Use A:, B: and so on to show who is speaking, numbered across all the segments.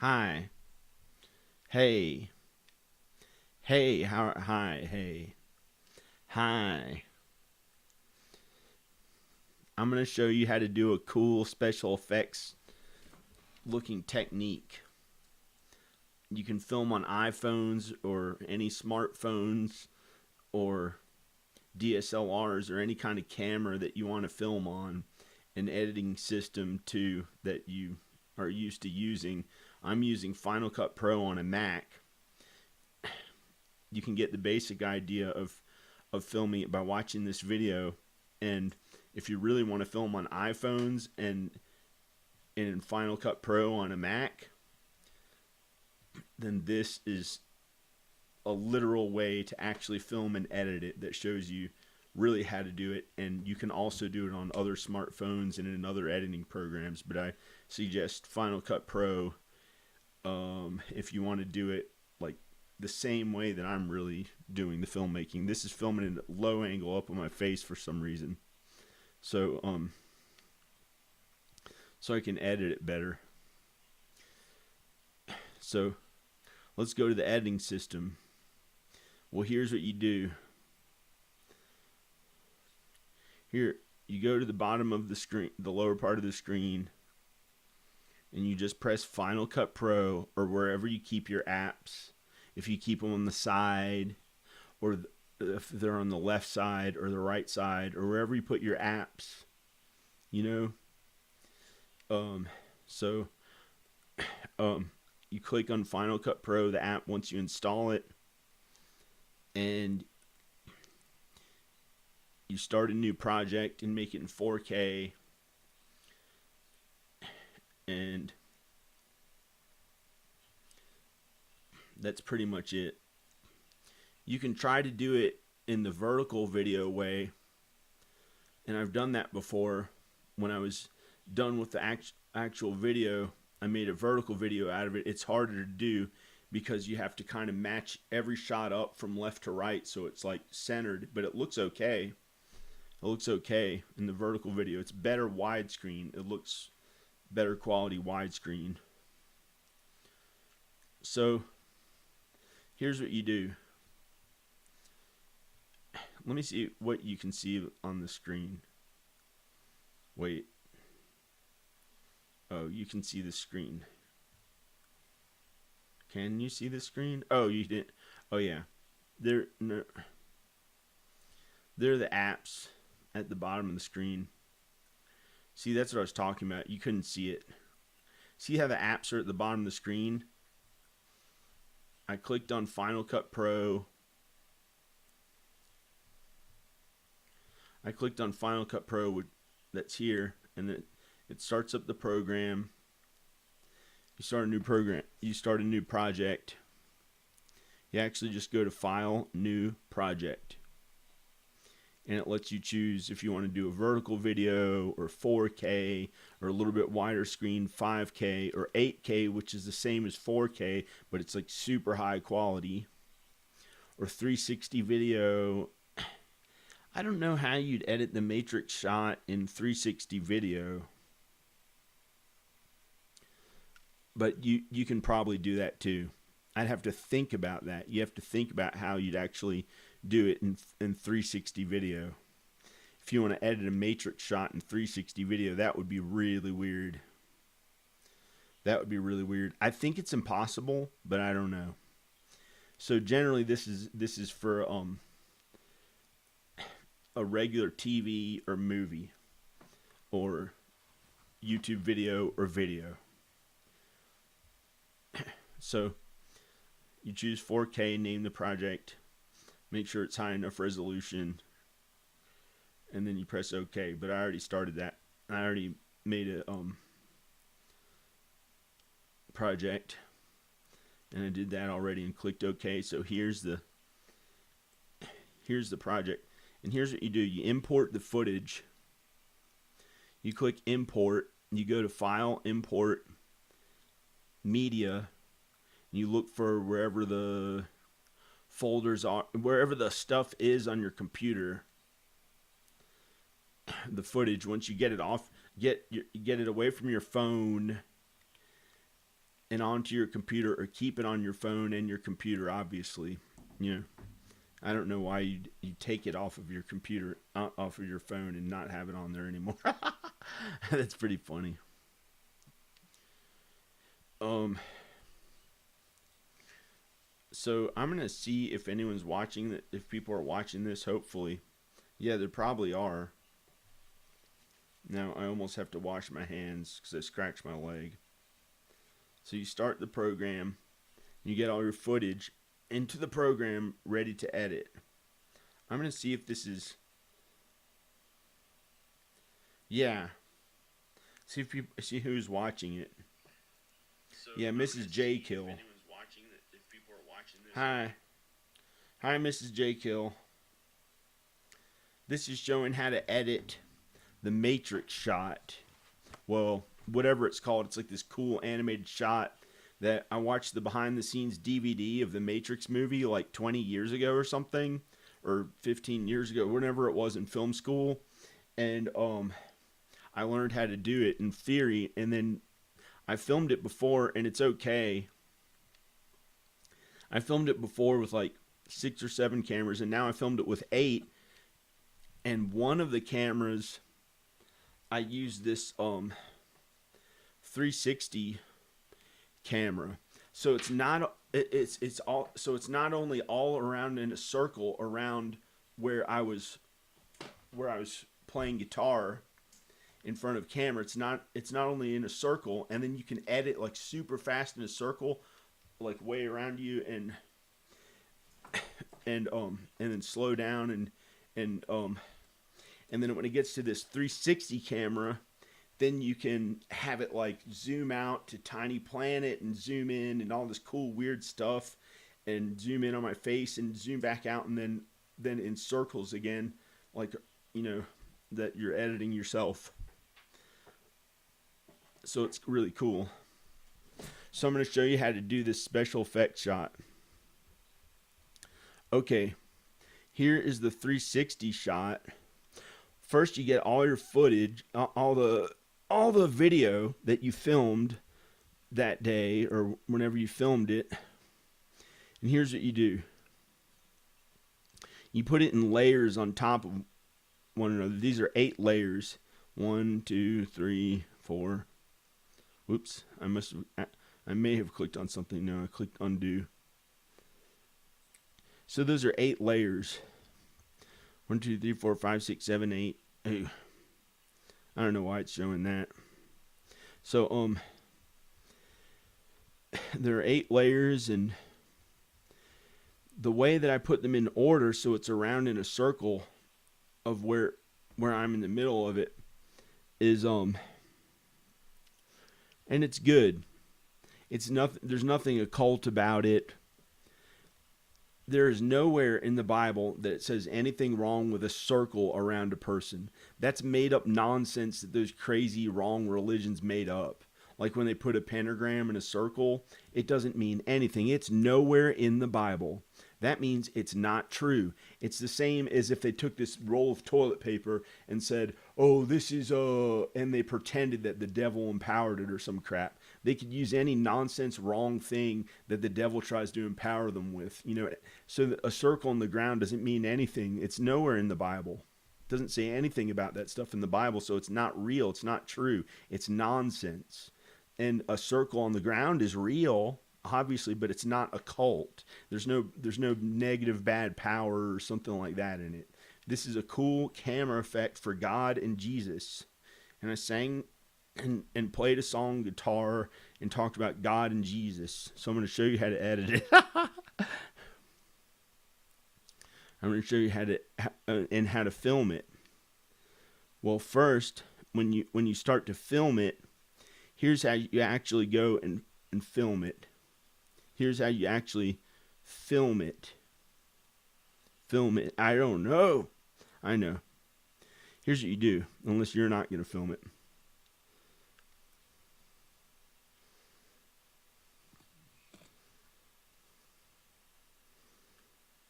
A: Hi. Hey. Hey. Hi. Hey. Hi. I'm going to show you how to do a cool special effects looking technique. You can film on iPhones or any smartphones or DSLRs or any kind of camera that you want to film on, an editing system too that you are used to using. I'm using Final Cut Pro on a Mac. You can get the basic idea of filming it by watching this video. And if you really want to film on iPhones and in Final Cut Pro on a Mac, then this is a literal way to actually film and edit it that shows you really how to do it. And you can also do it on other smartphones and in other editing programs, but I suggest Final Cut Pro if you want to do it like the same way that I'm really doing the filmmaking. This is filming in a low angle up on my face for some reason, so so I can edit it better. So let's go to the editing system. Well, here's what you do. Here, you go to the bottom of the screen, the lower part of the screen, and you just press Final Cut Pro or wherever you keep your apps. If you keep them on the side, or if they're on the left side or the right side, or wherever you put your apps, you know. So you click on Final Cut Pro, the app, once you install it, and you start a new project and make it in 4K, and that's pretty much it. You can try to do it in the vertical video way, and I've done that before. When I was done with the actual video, I made a vertical video out of it. It's harder to do because you have to kind of match every shot up from left to right so it's like centered, but it looks okay. It looks okay in the vertical video. It's better widescreen. It looks better quality widescreen. So here's what you do. Let me see what you can see on the screen. Wait. Oh, you can see the screen. Can you see the screen? Oh, you didn't. Oh, yeah. They're the apps at the bottom of the screen. See, that's what I was talking about. You couldn't see it. See how the apps are at the bottom of the screen? I clicked on Final Cut Pro. I clicked on Final Cut Pro that's here, and it starts up the program. You start a new program. You start a new project. You actually just go to File, New Project, and it lets you choose if you want to do a vertical video or 4K or a little bit wider screen, 5K or 8K, which is the same as 4K, but it's like super high quality, or 360 video. I don't know how you'd edit the matrix shot in 360 video, but you can probably do that too. I'd have to think about that. You have to think about how you'd actually do it in 360 video. If you want to edit a matrix shot in 360 video, that would be really weird. That would be really weird. I think it's impossible, but I don't know. So generally this is for a regular TV or movie or YouTube video or video. So you choose 4K, name the project, make sure it's high enough resolution, and then you press OK. But I already started that. I already made a project, and I did that already and clicked OK. So here's the project. And here's what you do. You import the footage. You click import. You go to File, Import, Media. And you look for wherever the folders are, wherever the stuff is on your computer. The footage, once you get it off, get it away from your phone and onto your computer, or keep it on your phone and your computer, obviously. You know, I don't know why you take it off of your computer, off of your phone, and not have it on there anymore. That's pretty funny. So I'm gonna see if anyone's watching that. If people are watching this, hopefully, yeah, there probably are. Now I almost have to wash my hands because I scratched my leg. So you start the program, you get all your footage into the program ready to edit. I'm gonna see if this is, yeah. See if people see who's watching it. So yeah, Mrs. J Kill. Hi. Hi, Mrs. J Kill. This is showing how to edit the Matrix shot. Well, whatever it's called. It's like this cool animated shot that I watched the behind the scenes DVD of the Matrix movie like 20 years ago or something, or 15 years ago, whenever it was in film school. And I learned how to do it in theory, and then I filmed it before, and it's okay. I filmed it before with like 6 or 7 cameras, and now I filmed it with 8. And one of the cameras, I used this 360 camera. So it's not only all around in a circle around where I was playing guitar in front of camera. It's not only in a circle, and then you can edit like super fast in a circle, like way around you, and then slow down, and then when it gets to this 360 camera, then you can have it like zoom out to Tiny Planet and zoom in and all this cool weird stuff, and zoom in on my face and zoom back out, and then in circles again, like, you know, that you're editing yourself. So it's really cool. So I'm going to show you how to do this special effect shot. Okay, here is the 360 shot. First, you get all your footage, all the video that you filmed that day or whenever you filmed it. And here's what you do. You put it in layers on top of one another. These are 8 layers. 1, 2, 3, 4. Whoops, I may have clicked on something. No, I clicked undo. So those are 8 layers. 1, 2, 3, 4, 5, 6, 7, 8. I don't know why it's showing that. So there are 8 layers, and the way that I put them in order so it's around in a circle of where I'm in the middle of it is and it's good. It's nothing. There's nothing occult about it. There is nowhere in the Bible that it says anything wrong with a circle around a person. That's made up nonsense that those crazy wrong religions made up. Like when they put a pentagram in a circle, it doesn't mean anything. It's nowhere in the Bible. That means it's not true. It's the same as if they took this roll of toilet paper and said, oh, this is and they pretended that the devil empowered it or some crap. They could use any nonsense wrong thing that the devil tries to empower them with. You know, so a circle on the ground doesn't mean anything. It's nowhere in the Bible. It doesn't say anything about that stuff in the Bible, so it's not real. It's not true. It's nonsense. And a circle on the ground is real, obviously, but it's not a cult. There's no negative bad power or something like that in it. This is a cool camera effect for God and Jesus. And I sang and played a song guitar and talked about God and Jesus. So I'm going to show you how to edit it. I'm going to show you how to film it. Well, first, when you start to film it, here's how you actually go and film it. Here's how you actually film it. Film it. I don't know. I know. Here's what you do, unless you're not going to film it.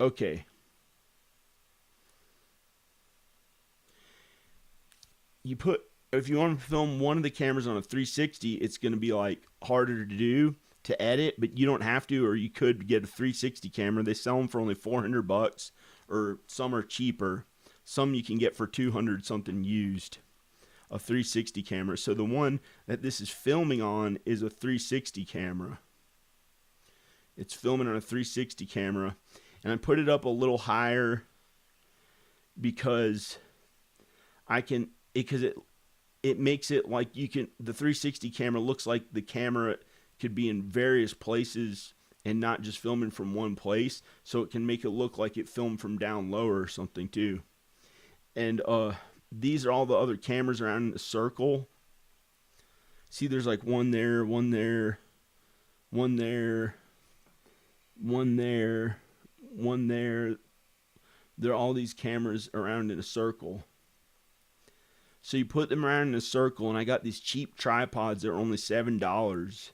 A: Okay. If you want to film one of the cameras on a 360, it's going to be like harder to do to edit, but you don't have to, or you could get a 360 camera. They sell them for only $400, or some are cheaper. Some you can get for 200 something used, a 360 camera. So the one that this is filming on is a 360 camera. It's filming on a 360 camera, and I put it up a little higher because it makes it like you can, the 360 camera looks like the camera could be in various places and not just filming from one place, so it can make it look like it filmed from down lower or something too. And these are all the other cameras around in a circle. See, there's like one there, one there, one there, one there, one there. There are all these cameras around in a circle. So you put them around in a circle, and I got these cheap tripods that are only $7.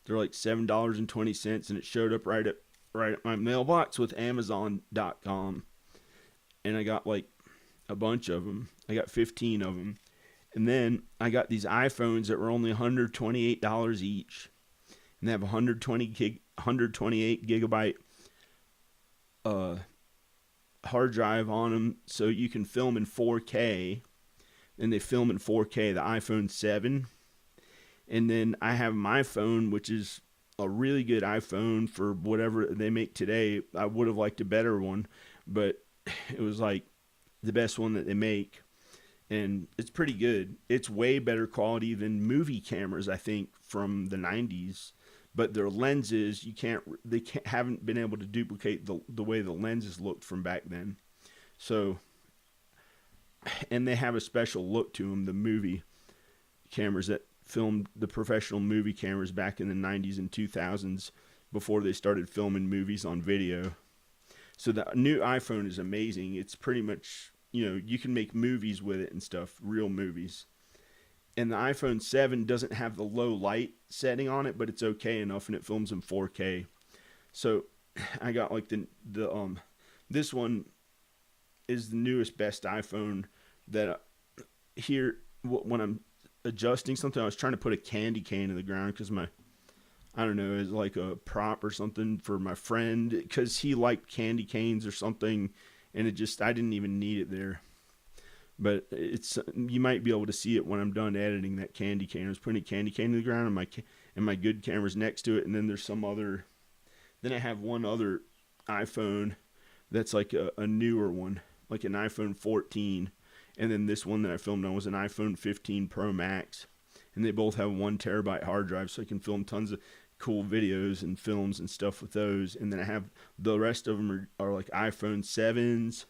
A: They're like $7.20, and it showed up right at my mailbox with Amazon.com. And I got like a bunch of them. I got 15 of them. And then I got these iPhones that were only $128 each. And they have 128 gigabyte hard drive on them, so you can film in 4K. And they film in 4K, the iPhone 7. And then I have my phone, which is a really good iPhone for whatever they make today. I would have liked a better one, but it was like the best one that they make. And it's pretty good. It's way better quality than movie cameras, I think, from the 90s. But their lenses, haven't been able to duplicate the way the lenses looked from back then. So, and they have a special look to them, the movie cameras that filmed, the professional movie cameras back in the 90s and 2000s before they started filming movies on video. So the new iPhone is amazing. It's pretty much, you can make movies with it and stuff, real movies. And the iPhone 7 doesn't have the low light setting on it, but it's okay enough, and it films in 4K. So I got like this one is the newest, best iPhone that here, when I'm adjusting something, I was trying to put a candy cane in the ground because I don't know, it's like a prop or something for my friend, because he liked candy canes or something, and I didn't even need it there. But you might be able to see it when I'm done editing that candy cane. I was putting a candy cane in the ground, and my good camera's next to it, and then there's then I have one other iPhone that's like a newer one, like an iPhone 14. And then this one that I filmed on was an iPhone 15 Pro Max. And they both have 1 terabyte hard drive, so I can film tons of cool videos and films and stuff with those. And then I have the rest of them are like iPhone 7s.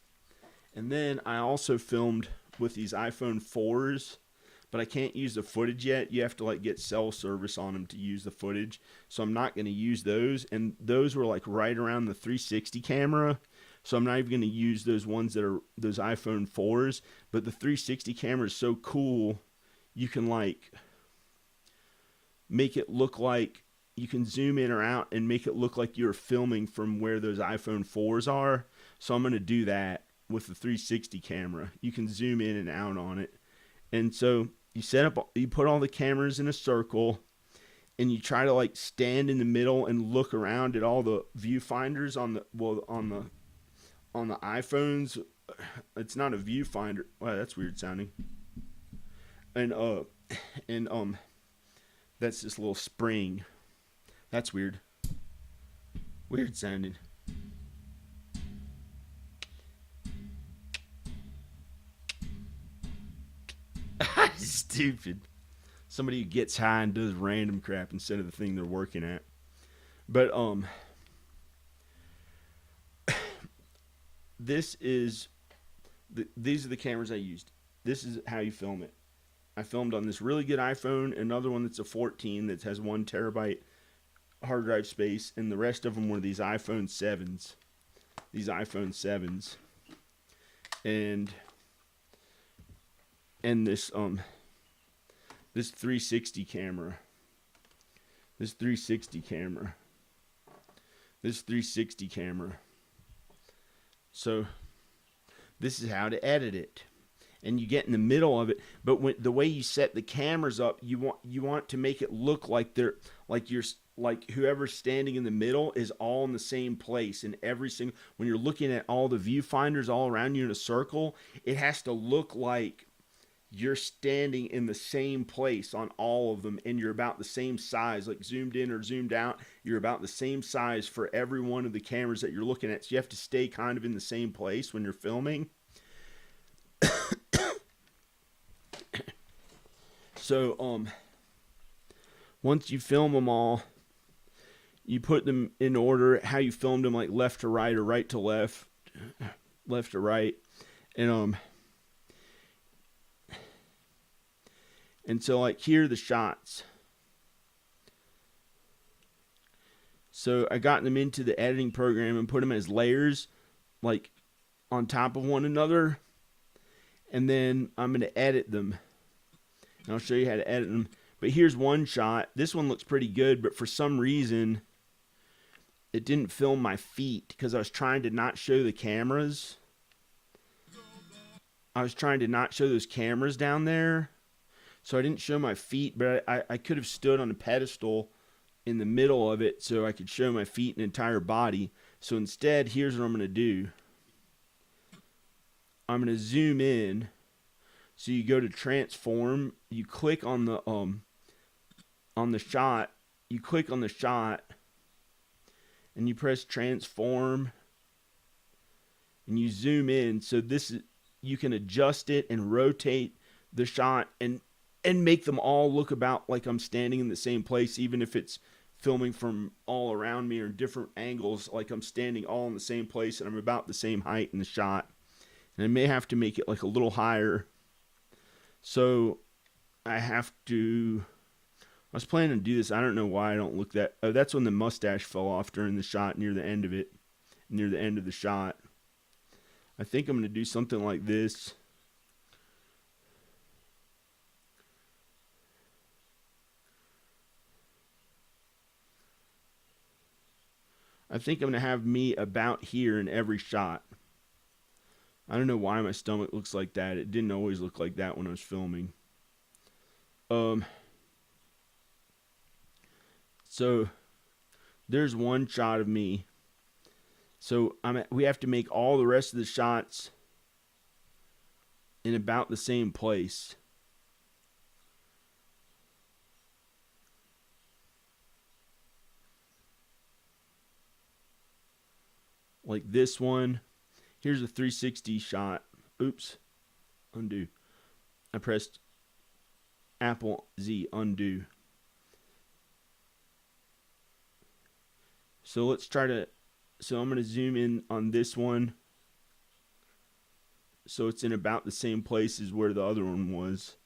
A: And then I also filmed with these iPhone 4s, but I can't use the footage yet. You have to like get cell service on them to use the footage. So I'm not going to use those. And those were like right around the 360 camera. So I'm not even going to use those ones that are those iPhone 4s. But the 360 camera is so cool, you can like make it look like you can zoom in or out and make it look like you're filming from where those iPhone 4s are. So I'm going to do that with the 360 camera. You can zoom in and out on it. And so you put all the cameras in a circle, and you try to like stand in the middle and look around at all the viewfinders on the iPhones. It's not a viewfinder. Wow, that's weird sounding. And that's this little spring. That's weird. Weird sounding. Stupid. Somebody who gets high and does random crap instead of the thing they're working at. But these are the cameras I used. This is how you film it. I filmed on this really good iPhone, another one that's a 14 that has 1 terabyte hard drive space, and the rest of them were these iPhone 7s. These iPhone 7s. And this 360 camera. This 360 camera. So this is how to edit it. And you get in the middle of it, but the way you set the cameras up, you want to make it look like like whoever's standing in the middle is all in the same place in every single, when you're looking at all the viewfinders all around you in a circle, it has to look like you're standing in the same place on all of them, and you're about the same size, like zoomed in or zoomed out, you're about the same size for every one of the cameras that you're looking at. So you have to stay kind of in the same place when you're filming. So once you film them all, you put them in order how you filmed them, like left to right or right to left, left to right, and so like here are the shots. So I got them into the editing program and put them as layers, like on top of one another, and then I'm going to edit them. And I'll show you how to edit them. But here's one shot. This one looks pretty good, but for some reason, it didn't film my feet because I was trying to not show the cameras. I was trying to not show those cameras down there. So I didn't show my feet, but I could have stood on a pedestal in the middle of it so I could show my feet and entire body. So instead, here's what I'm going to do. I'm going to zoom in. So you go to transform, you click on the shot, you click on the shot, and you press transform, and you zoom in. So this is, you can adjust it and rotate the shot and make them all look about like I'm standing in the same place, even if it's filming from all around me or different angles, like I'm standing all in the same place and I'm about the same height in the shot. And I may have to make it like a little higher. So I have to, I was planning to do this. I don't know why I don't look that. Oh, that's when the mustache fell off during the shot near the end of it, near the end of the shot. I think I'm going to do something like this. I think I'm going to have me about here in every shot. I don't know why my stomach looks like that. It didn't always look like that when I was filming. So there's one shot of me. So we have to make all the rest of the shots in about the same place. Like this one. Here's a 360 shot. Oops. Undo. I pressed Apple Z, undo. So let's try to, so I'm going to zoom in on this one. So it's in about the same place as where the other one was.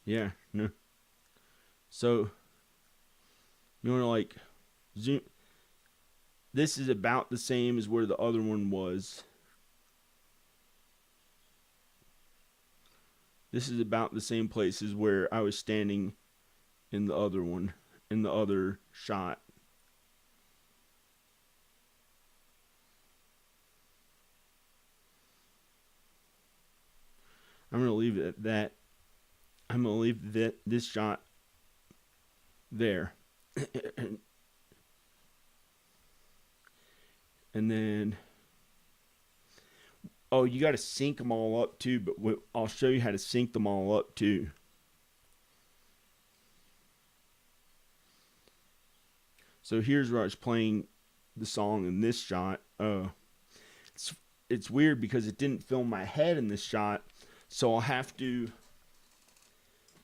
A: Yeah, no. So you want to like zoom. This is about the same as where the other one was. This is about the same place as where I was standing in the other one, in the other shot. I'm going to leave it at that. I'm going to leave this shot there. And then, oh, you got to sync them all up too, but I'll show you how to sync them all up too. So here's where I was playing the song in this shot. It's weird because it didn't film my head in this shot, so I'll have to,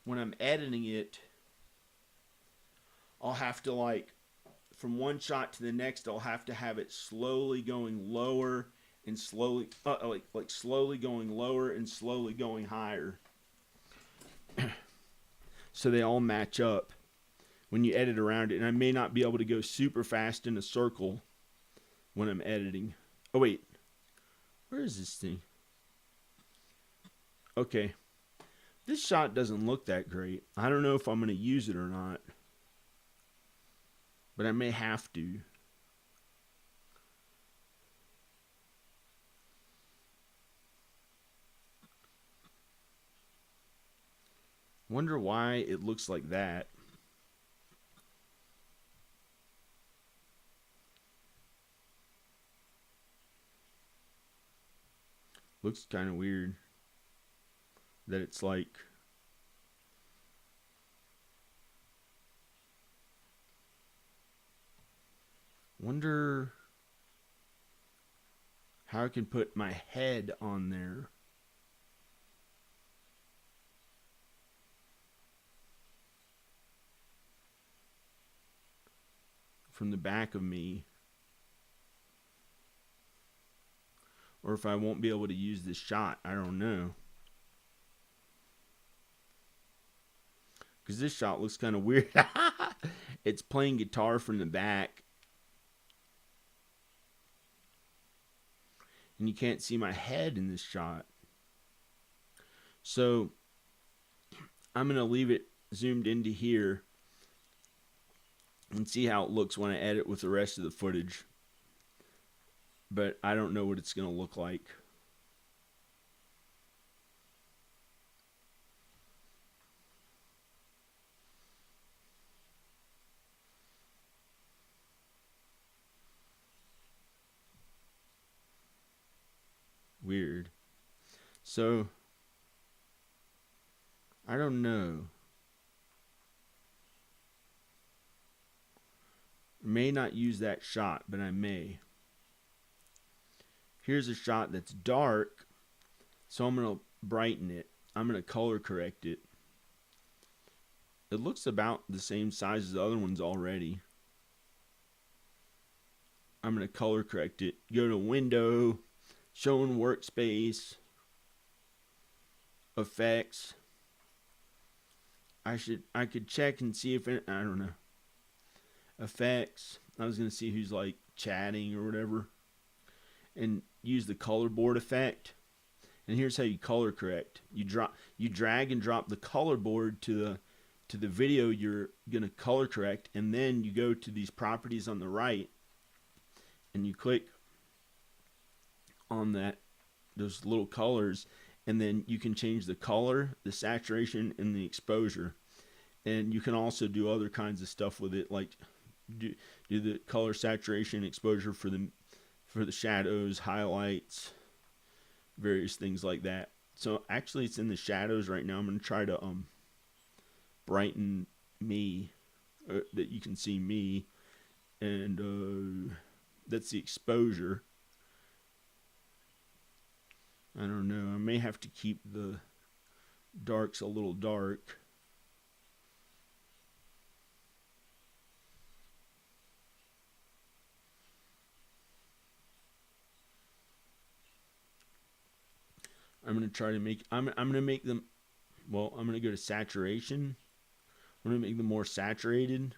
A: when I'm editing it, I'll have to like, from one shot to the next, I'll have to have it slowly going lower and slowly, like slowly going lower and slowly going higher. So they all match up when you edit around it. And I may not be able to go super fast in a circle when I'm editing. Oh, wait. Where is this thing? Okay. This shot doesn't look that great. I don't know if I'm going to use it or not. But I may have to. Wonder why it looks like that. Looks kind of weird that it's like, wonder how I can put my head on there. From the back of me. Or if I won't be able to use this shot. I don't know. Because this shot looks kind of weird. It's playing guitar from the back. And you can't see my head in this shot. So I'm going to leave it zoomed into here and see how it looks when I edit with the rest of the footage. But I don't know what it's going to look like. Weird. So, I don't know. May not use that shot, but I may. Here's a shot that's dark, so I'm going to brighten it. I'm going to color correct it. It looks about the same size as the other ones already. I'm going to color correct it. Go to Window, Showing Workspace, Effects. I could check and see if it, I don't know. Effects. I was going to see who's like chatting or whatever. And use the color board effect. And here's how you color correct. You drag and drop the color board to the video you're going to color correct, and then you go to these properties on the right and you click on those little colors, and then you can change the color, the saturation, and the exposure. And you can also do other kinds of stuff with it, like do the color, saturation, exposure for the shadows, highlights, various things like that. So actually it's in the shadows right now. I'm going to try to brighten me, that you can see me, and that's the exposure. I don't know. I may have to keep the darks a little dark. I'm going to try to make, I'm going to make them, well, I'm going to go to saturation. I'm going to make them more saturated.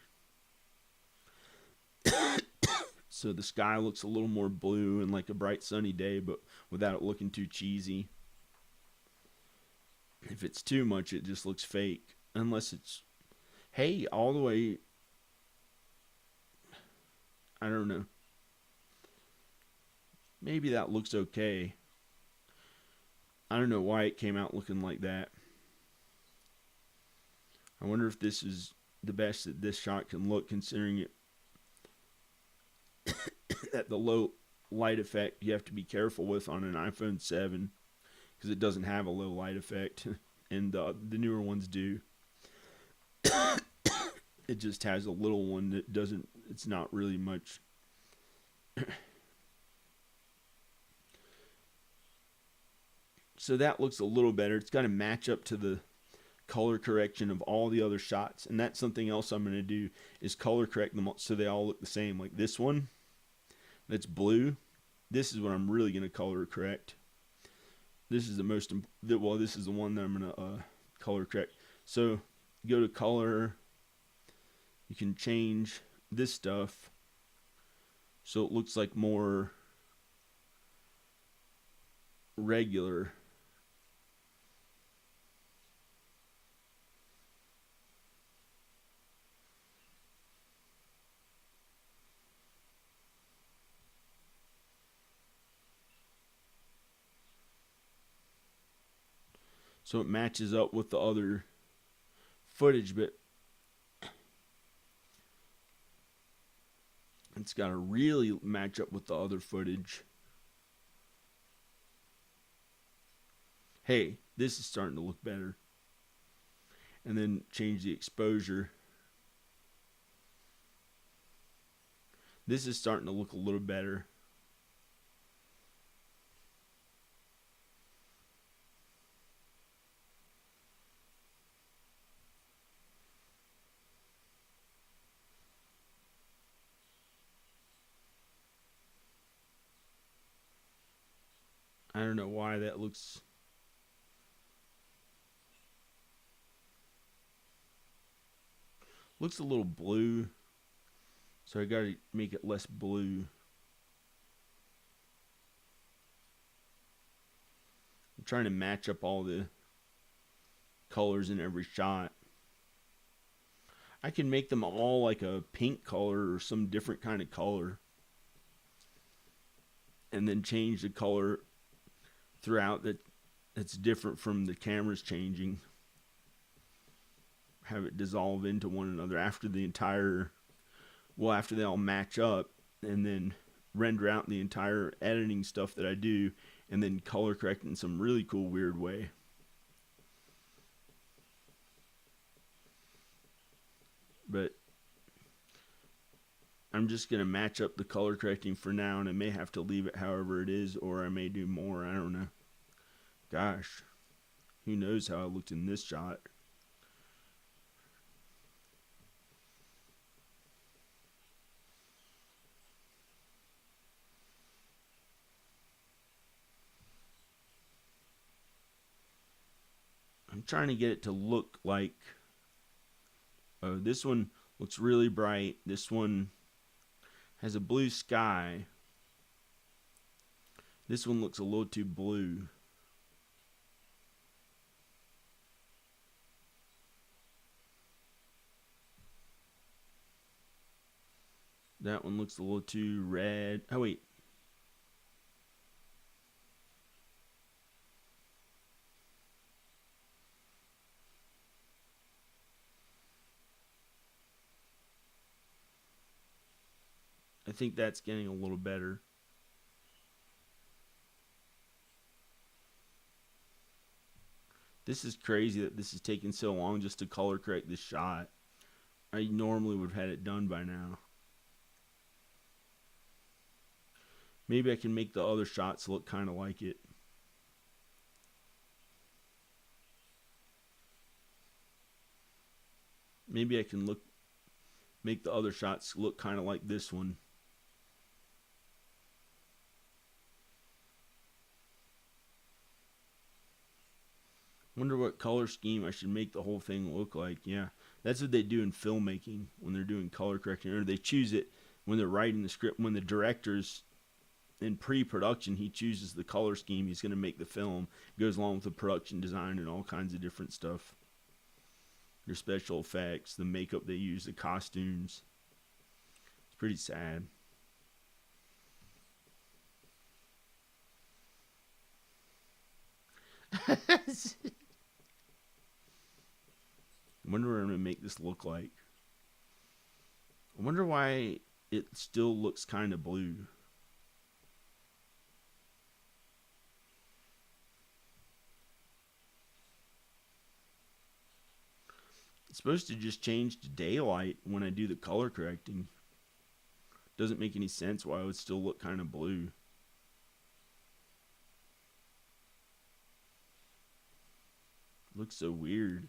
A: So the sky looks a little more blue and like a bright sunny day, but without it looking too cheesy. If it's too much, it just looks fake. Unless it's, hey, all the way, I don't know. Maybe that looks okay. I don't know why it came out looking like that. I wonder if this is the best that this shot can look, considering it at the low light effect you have to be careful with on an iPhone 7, because it doesn't have a low light effect, and the newer ones do. It just has a little one that doesn't, it's not really much. So that looks a little better. It's got to match up to the color correction of all the other shots, and that's something else I'm going to do, is color correct them so they all look the same. Like this one that's blue, this is what I'm really going to color correct. This is the most, well, this is the one that I'm going to color correct. So go to color, you can change this stuff so it looks like more regular. So it matches up with the other footage, but it's got to really match up with the other footage. Hey, this is starting to look better. And then change the exposure. This is starting to look a little better. I don't know why that looks a little blue. So I gotta make it less blue. I'm trying to match up all the colors in every shot. I can make them all like a pink color or some different kind of color. And then change the color throughout that's different from the cameras changing. Have it dissolve into one another after they all match up, and then render out the entire editing stuff that I do, and then color correct in some really cool weird way. But I'm just going to match up the color correcting for now, and I may have to leave it however it is, or I may do more. I don't know. Gosh, who knows how I looked in this shot. I'm trying to get it to look like, oh, this one looks really bright. This one has a blue sky. This one looks a little too blue. That one looks a little too red. Oh, wait. I think that's getting a little better. This is crazy that this is taking so long just to color correct this shot. I normally would have had it done by now. Maybe I can make the other shots look kind of like it. Maybe I can make the other shots look kind of like this one. Wonder what color scheme I should make the whole thing look like. Yeah, that's what they do in filmmaking when they're doing color correction, or they choose it when they're writing the script. When the director's in pre-production, he chooses the color scheme he's going to make the film. It goes along with the production design and all kinds of different stuff. Their special effects, the makeup they use, the costumes. It's pretty sad. I wonder what I'm going to make this look like. I wonder why it still looks kind of blue. It's supposed to just change to daylight when I do the color correcting. Doesn't make any sense why it would still look kind of blue. Looks so weird.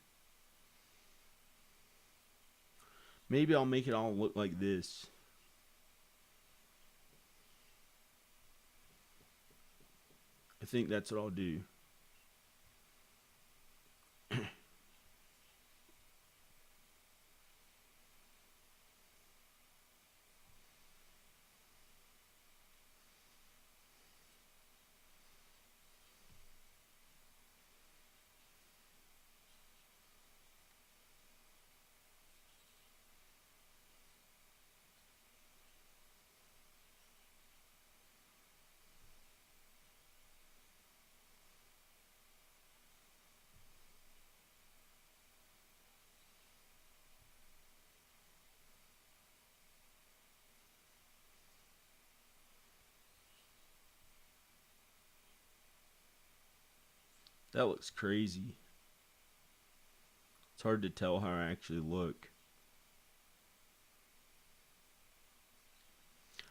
A: Maybe I'll make it all look like this. I think that's what I'll do. That looks crazy. It's hard to tell how I actually look.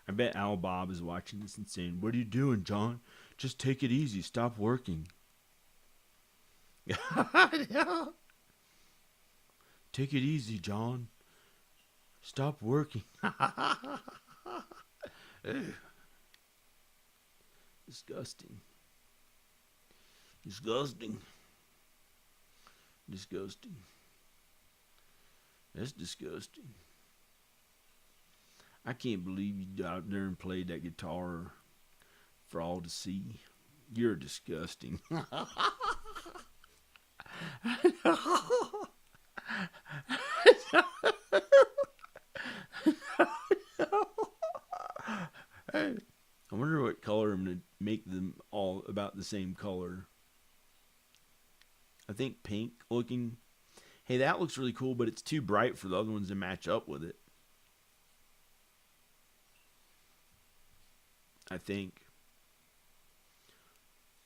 A: I bet Al Bob is watching this and saying, "What are you doing, John? Just take it easy. Stop working." No. Take it easy, John. Stop working. Disgusting. Disgusting. Disgusting. That's disgusting. I can't believe you got out there and played that guitar for all to see. You're disgusting. I wonder what color I'm going to make them all about the same color. I think pink looking. Hey, that looks really cool, but it's too bright for the other ones to match up with it. I think.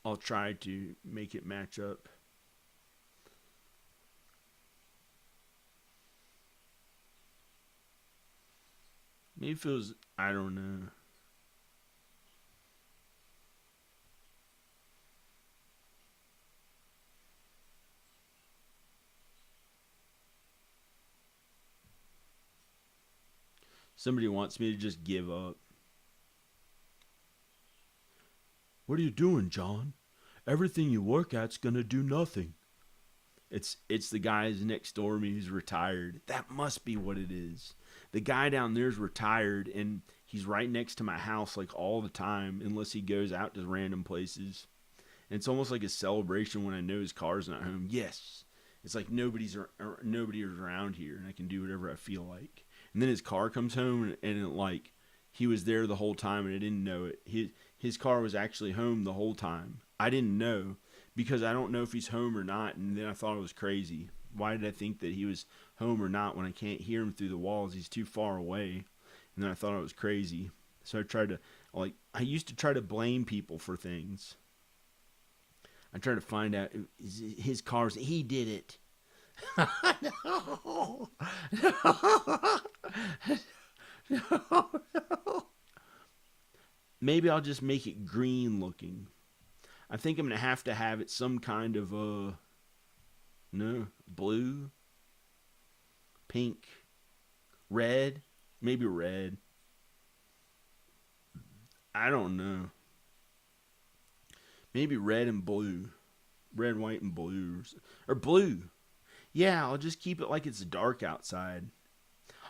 A: I'll try to make it match up. Maybe it feels, I don't know. Somebody wants me to just give up. What are you doing, John? Everything you work at's gonna do nothing. It's the guys next door to me who's retired. That must be what it is. The guy down there's retired and he's right next to my house like all the time unless he goes out to random places. And it's almost like a celebration when I know his car's not home. Yes. It's like nobody is around here and I can do whatever I feel like. And then his car comes home and it, like he was there the whole time and I didn't know it. His car was actually home the whole time. I didn't know because I don't know if he's home or not. And then I thought it was crazy. Why did I think that he was home or not when I can't hear him through the walls? He's too far away. And then I thought it was crazy. So I used to try to blame people for things. I tried to find out his car's, he did it. No. No. Maybe I'll just make it green looking. I think I'm going to have it some kind of, blue, pink, red, maybe red. I don't know. Maybe red and blue. Red, white, and blue. Or blue. Yeah, I'll just keep it like it's dark outside.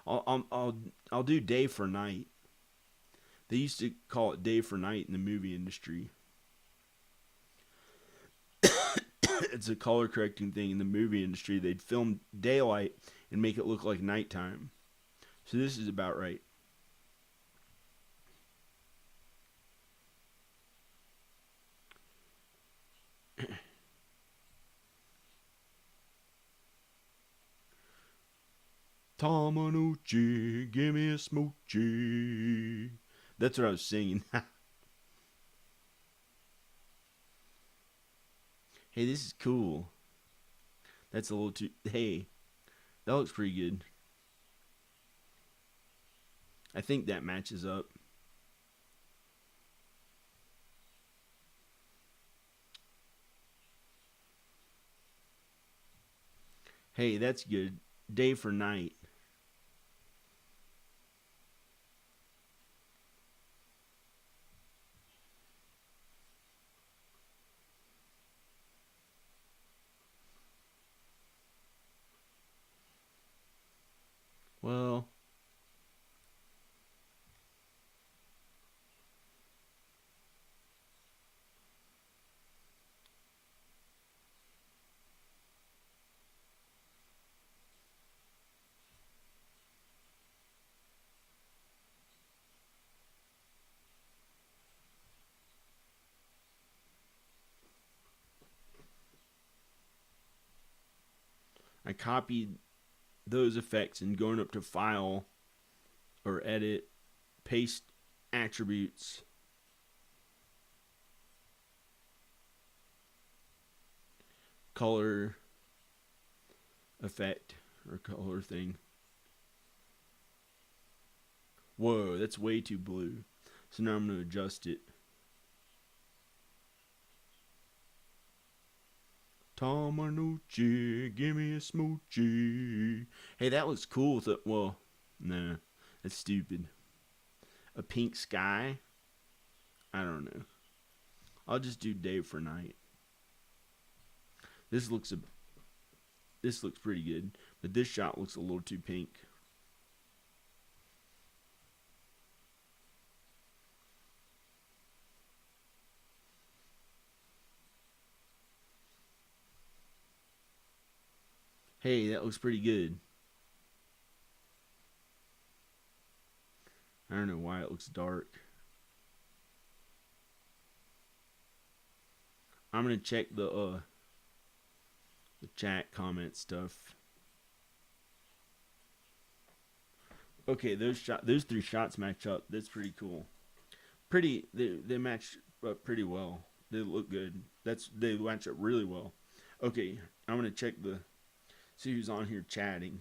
A: I'll do day for night. They used to call it day for night in the movie industry. It's a color correcting thing in the movie industry. They'd film daylight and make it look like nighttime. So this is about right. Tomanucci, give me a smoochie. That's what I was singing. Hey, this is cool. That's a little too... Hey, that looks pretty good. I think that matches up. Hey, that's good. Day for night. Well, I copied those effects and going up to File or Edit, Paste Attributes. color effect or color thing. Whoa, that's way too blue. So now I'm going to adjust it. Tom Arnucci, give me a smoochie. Hey, that looks cool. Well, nah, that's stupid. A pink sky? I don't know. I'll just do day for night. This looks pretty good, but this shot looks a little too pink. Hey, that looks pretty good. I don't know why it looks dark. I'm gonna check the chat comment stuff. Okay, those 3 shots match up. That's pretty cool. They match up pretty well. They look good. They match up really well. Okay, I'm gonna check see who's on here chatting.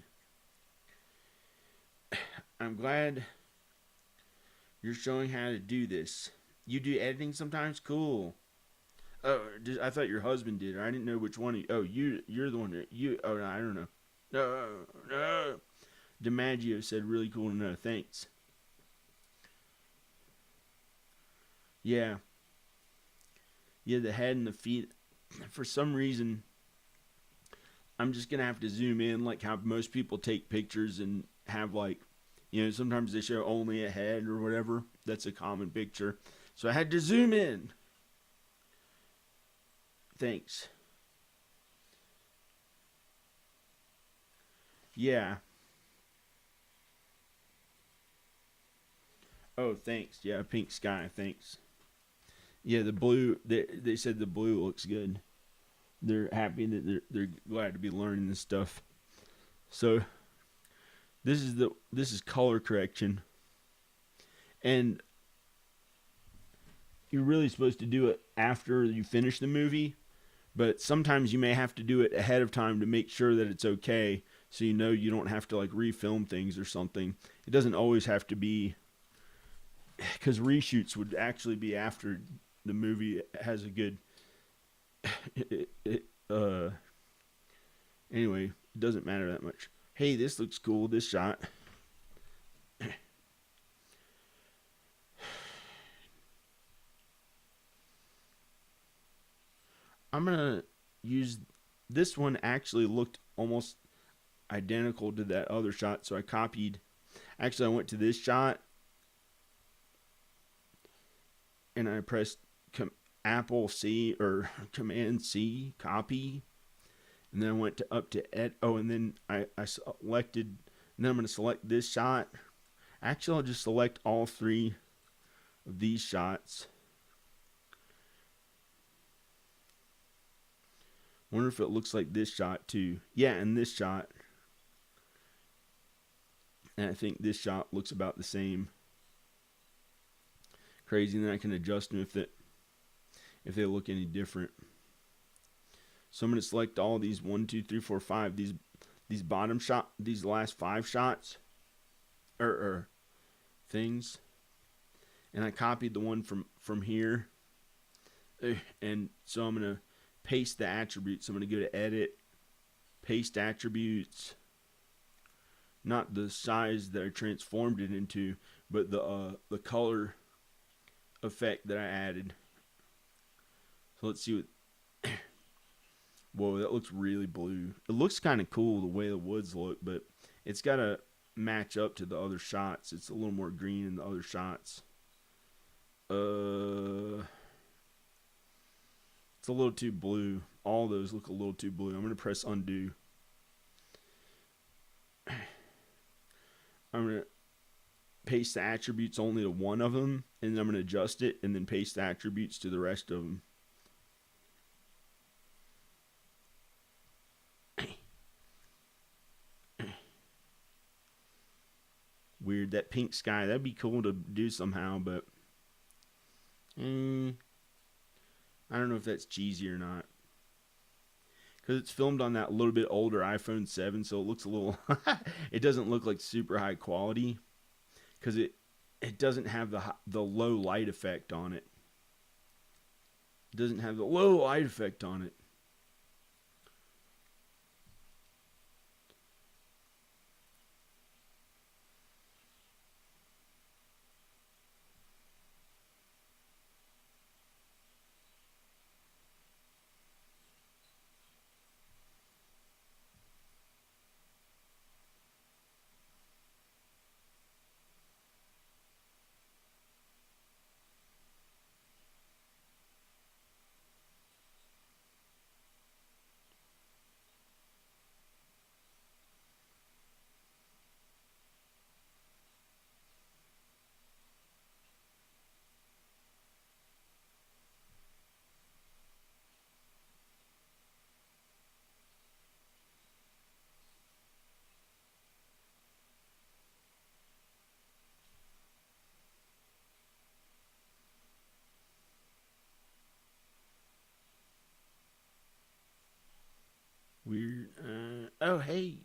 A: I'm glad you're showing how to do this. You do editing sometimes? Cool. Oh, I thought your husband did. I didn't know which one. You're the one that Oh, no, I don't know. No. DiMaggio said, really cool to know. Thanks. Yeah. Yeah, the head and the feet. For some reason, I'm just going to have to zoom in like how most people take pictures and have sometimes they show only a head or whatever. That's a common picture. So I had to zoom in. Thanks. Yeah. Oh, thanks. Yeah, pink sky. Thanks. Yeah, the blue. They said the blue looks good. They're happy that they're glad to be learning this stuff. So this is color correction, and you're really supposed to do it after you finish the movie, but sometimes you may have to do it ahead of time to make sure that it's okay, so you don't have to refilm things or something. It doesn't always have to be, because reshoots would actually be after the movie has a good anyway, it doesn't matter that much. Hey, this looks cool, this shot. I'm gonna use this one. Actually looked almost identical to that other shot, so I copied. Actually, I went to this shot and I pressed Apple C or Command C, copy, and then I went up to edit. Oh, and then I selected, and then I'm going to select this shot. Actually, I'll just select all 3 of these shots. Wonder if it looks like this shot too. Yeah, and this shot. And I think this shot looks about the same. Crazy, and then I can adjust them if they look any different. So I'm going to select all these 1, 2, 3, 4, 5. These bottom shot, these last 5 shots, or things, and I copied the one from here. And so I'm going to paste the attributes. I'm going to go to edit, paste attributes. Not the size that I transformed it into, but the color effect that I added. So let's see what. Whoa, that looks really blue. It looks kind of cool the way the woods look, but it's got to match up to the other shots. It's a little more green in the other shots. It's a little too blue. All those look a little too blue. I'm going to press undo. I'm going to paste the attributes only to one of them, and then I'm going to adjust it and then paste the attributes to the rest of them. Weird, that pink sky, that'd be cool to do somehow, but I don't know if that's cheesy or not. because it's filmed on that little bit older iPhone 7, so it looks a little. It doesn't look like super high quality because it doesn't have the low light effect on it. It doesn't have the low light effect on it. Weird. Oh, hey.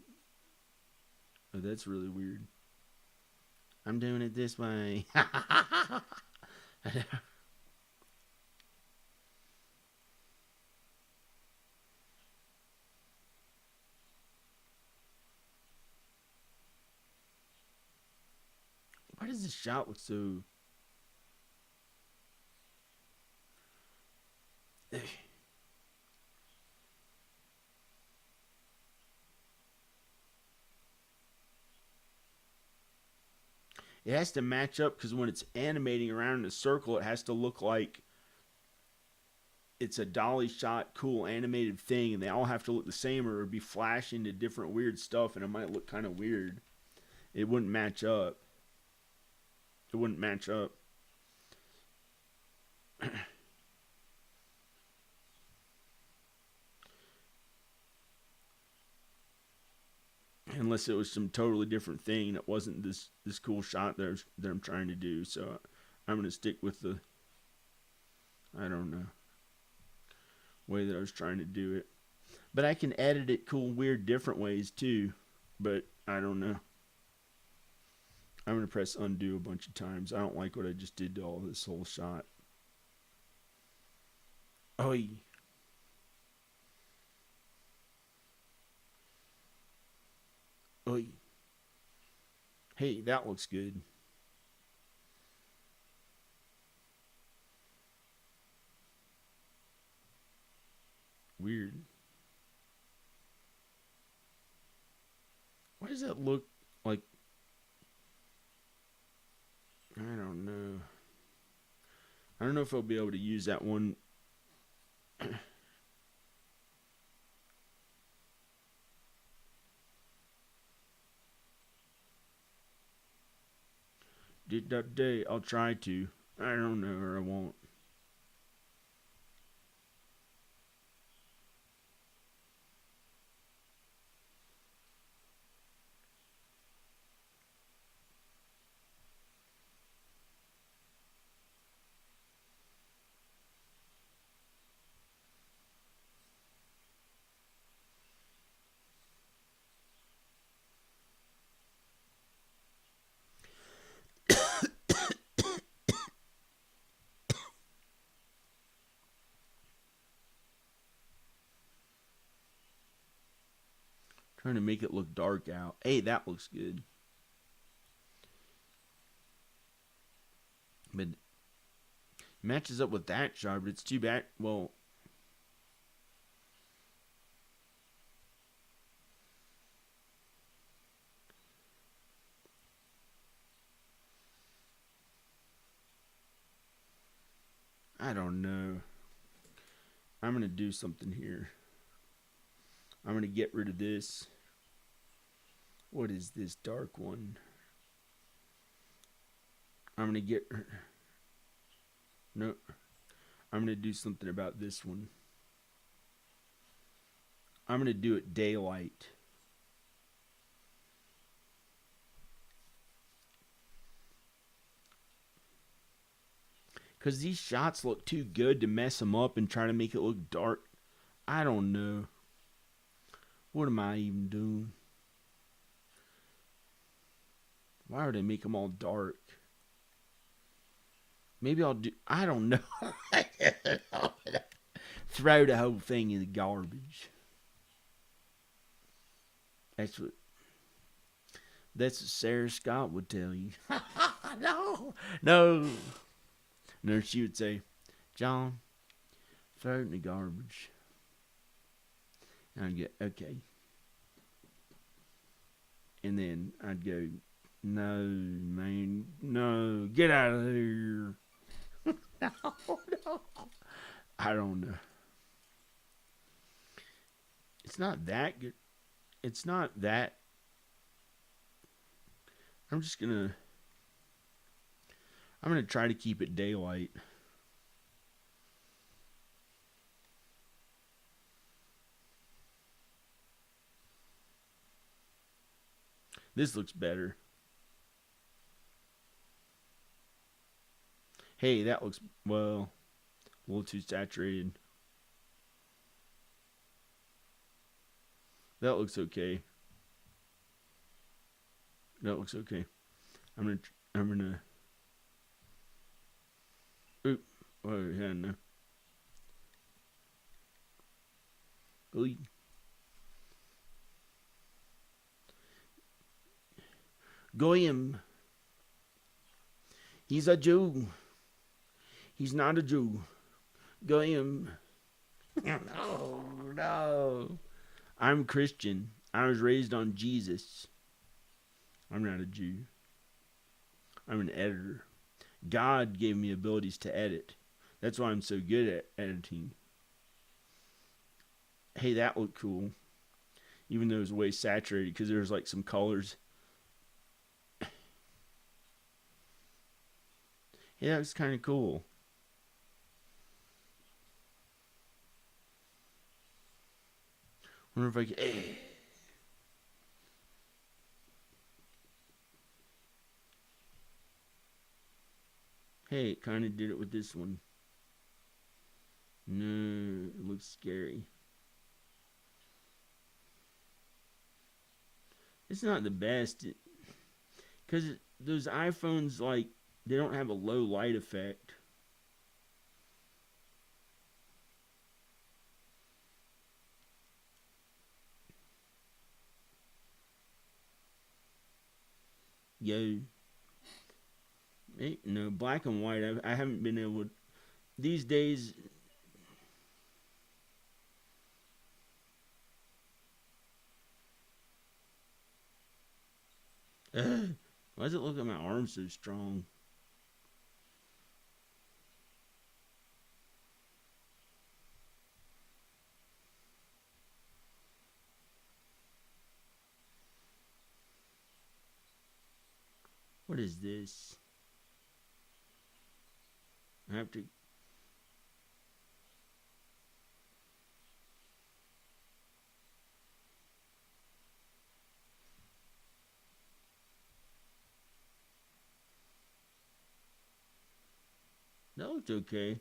A: Oh, that's really weird. I'm doing it this way. Why does this shot look so? It has to match up because when it's animating around in a circle, it has to look like it's a dolly shot, cool animated thing, and they all have to look the same, or it'd be flashing to different weird stuff, and it might look kind of weird. It wouldn't match up. It wouldn't match up. Unless it was some totally different thing that wasn't this cool shot that I'm trying to do. So I'm gonna stick with the, I don't know, way that I was trying to do it. But I can edit it cool, weird, different ways too. But I don't know. I'm gonna press undo a bunch of times. I don't like what I just did to all this whole shot. Oh, oh, hey, that looks good. Weird. Why does that look like? I don't know. I don't know if I'll be able to use that one. Did that day? I'll try to. I don't know, or I won't. Trying to make it look dark out. Hey, that looks good. But it matches up with that shot, but it's too bad. Well, I don't know. I'm gonna do something here. I'm gonna get rid of this. What is this dark one? I'm gonna get. No. I'm gonna do something about this one. I'm gonna do it daylight. Because these shots look too good to mess them up and try to make it look dark. I don't know. What am I even doing? Why would they make them all dark? Maybe I'll do. I don't know. Throw the whole thing in the garbage. That's what. That's what Sarah Scott would tell you. No, no, no. She would say, "John, throw it in the garbage." And I'd go, "Okay." And then I'd go, "No, man, no, get out of here." No, no. I don't know. It's not that good. It's not that. I'm just gonna. I'm gonna try to keep it daylight. This looks better. Hey, that looks well a little too saturated. That looks okay. That looks okay. I'm gonna. I'm gonna. Oop. Oh yeah, no. Oy. Goyim. He's a Jew. He's not a Jew. Goyim. No, no. I'm Christian. I was raised on Jesus. I'm not a Jew. I'm an editor. God gave me abilities to edit. That's why I'm so good at editing. Hey, that looked cool. Even though it was way saturated because there's like some colors. Hey, that was kind of cool. Wonder if I could. Hey, it kind of did it with this one. No, it looks scary. It's not the best. Because those iPhones, like, they don't have a low light effect. Yo. No, black and white, I haven't been able to. These days. Why does it look like my arm's so strong? What is this? I have to. That looked okay.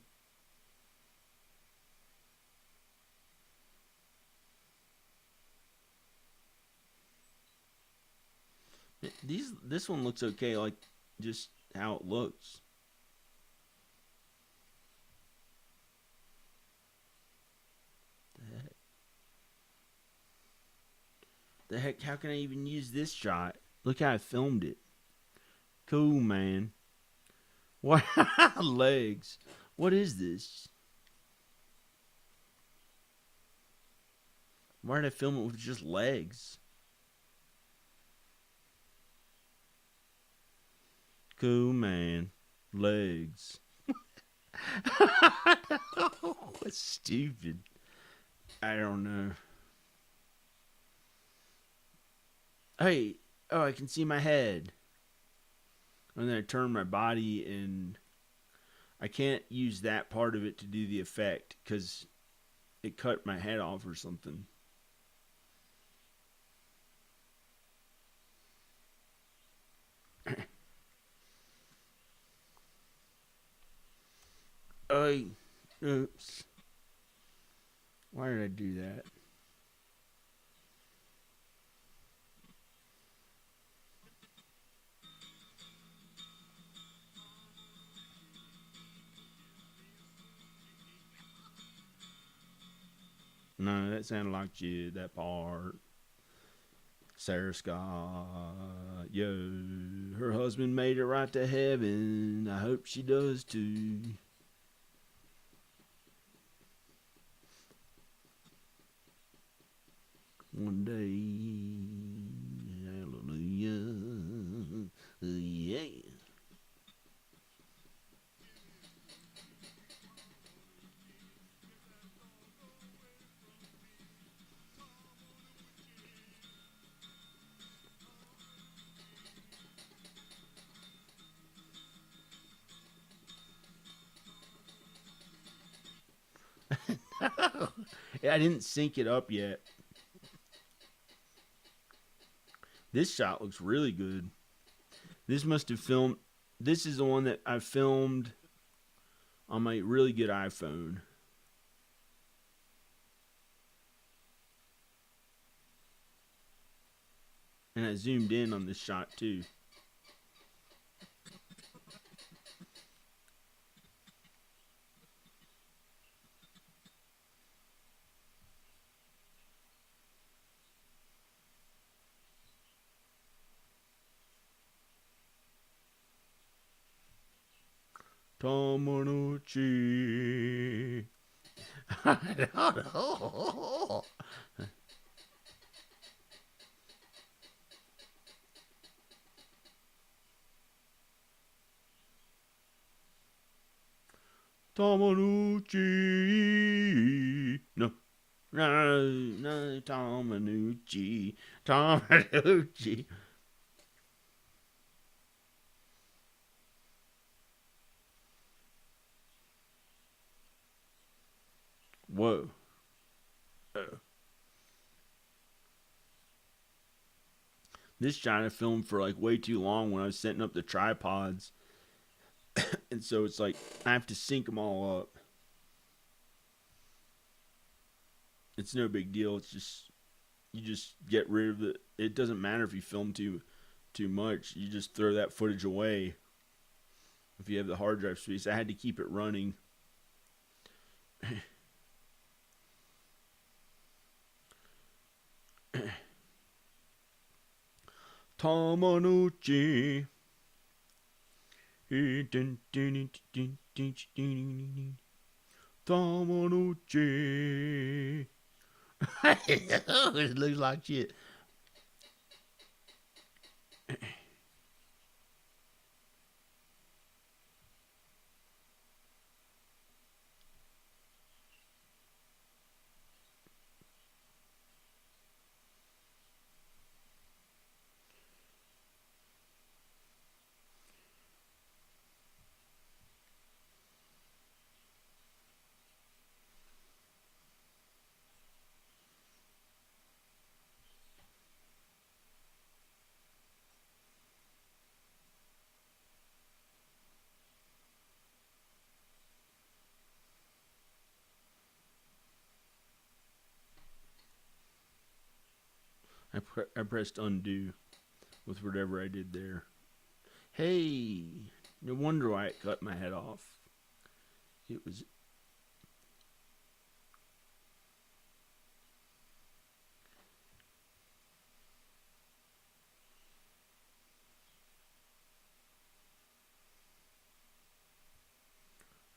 A: This one looks okay, like just how it looks. The heck? The heck? How can I even use this shot? Look how I filmed it. Cool, man. What legs? What is this? Why did I film it with just legs? Cool, man. Legs. What's stupid? I don't know. Hey, oh, I can see my head. And then I turn my body and I can't use that part of it to do the effect because it cut my head off or something. Oh, oops. Why did I do that? No, that sounded like shit, that part. Sarah Scott, yo, her husband made it right to heaven. I hope she does too. One day, hallelujah, yeah. I didn't sync it up yet. This shot looks really good. This must have filmed. This is the one that I filmed on my really good iPhone. And I zoomed in on this shot too. Tom Bonucci. I don't know. Tom Bonucci. No. No, Tom Bonucci. Tom Bonucci. Whoa. Uh, this shot I filmed for like way too long when I was setting up the tripods. And so it's like I have to sync them all up. It's no big deal. It's just you just get rid of it. It doesn't matter if you film too much. You just throw that footage away. If you have the hard drive space, I had to keep it running. Tom Bonucci. Tom Bonucci. It looks like shit. I pressed undo with whatever I did there. Hey, no wonder why it cut my head off. It was.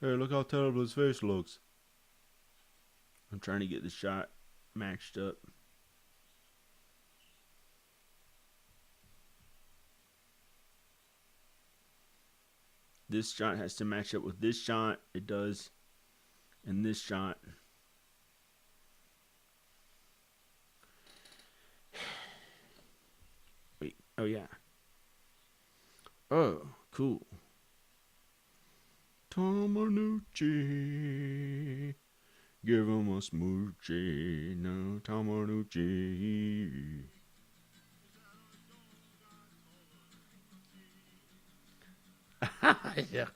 A: Hey, look how terrible his face looks. I'm trying to get the shot matched up. This shot has to match up with this shot. It does. And this shot. Wait. Oh, yeah. Oh, cool. Tom Bonucci. Give him a smoochie. No, Tom Bonucci. Yeah.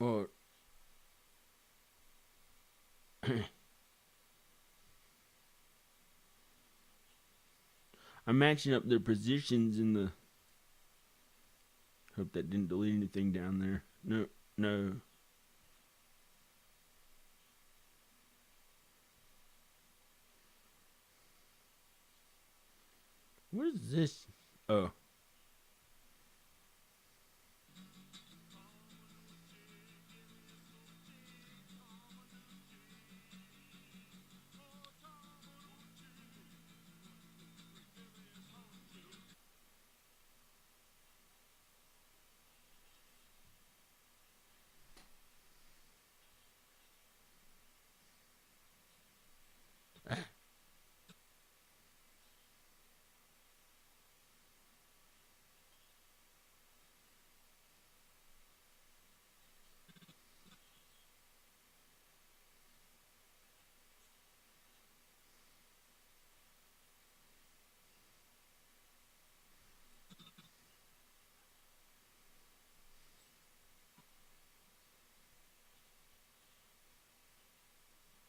A: Well, I'm matching up their positions in the. Hope that didn't delete anything down there. No, no. What is this? Oh.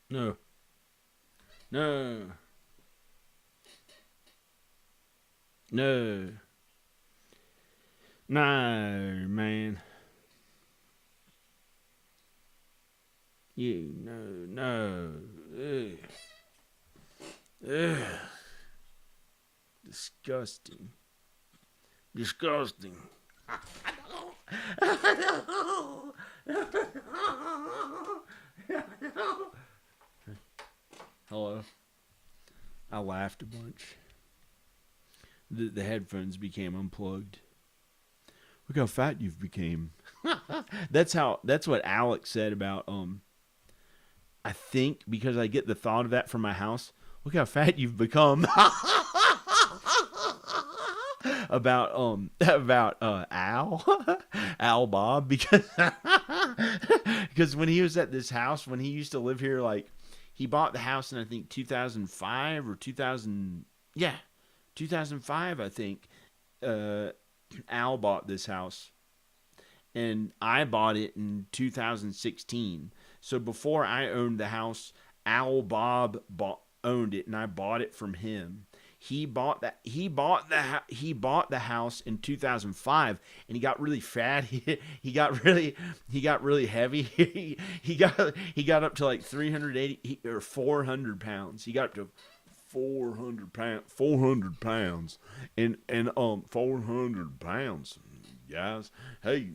A: No. No. No. No, man. You, no, no. Ugh. Ugh. Disgusting. Disgusting. Hello. I laughed a bunch. The headphones became unplugged. Look how fat you've became. That's what Alex said about I think because I get the thought of that from my house. Look how fat you've become. About Al Al Bob because because when he was at this house when he used to live here, like he bought the house in I think 2005 or 2000, yeah, 2005 I think. uh Al bought this house and I bought it in 2016. So before I owned the house, Al Bob owned it, and I bought it from him. He bought the house in 2005, and he got really fat. He got really heavy. He got up to like 380 or 400 pounds. He got up to 400 pounds, and 400 pounds, guys. Hey,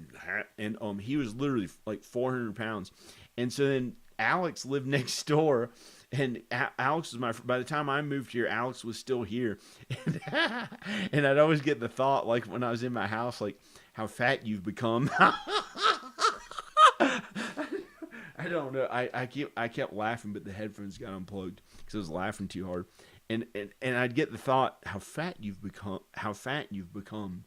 A: and he was literally like 400 pounds, and so then Alex lived next door, and Alex was my. By the time I moved here, Alex was still here, and, and I'd always get the thought, like when I was in my house, like how fat you've become. I don't know. I kept laughing, but the headphones got unplugged because I was laughing too hard, and I'd get the thought how fat you've become. How fat you've become.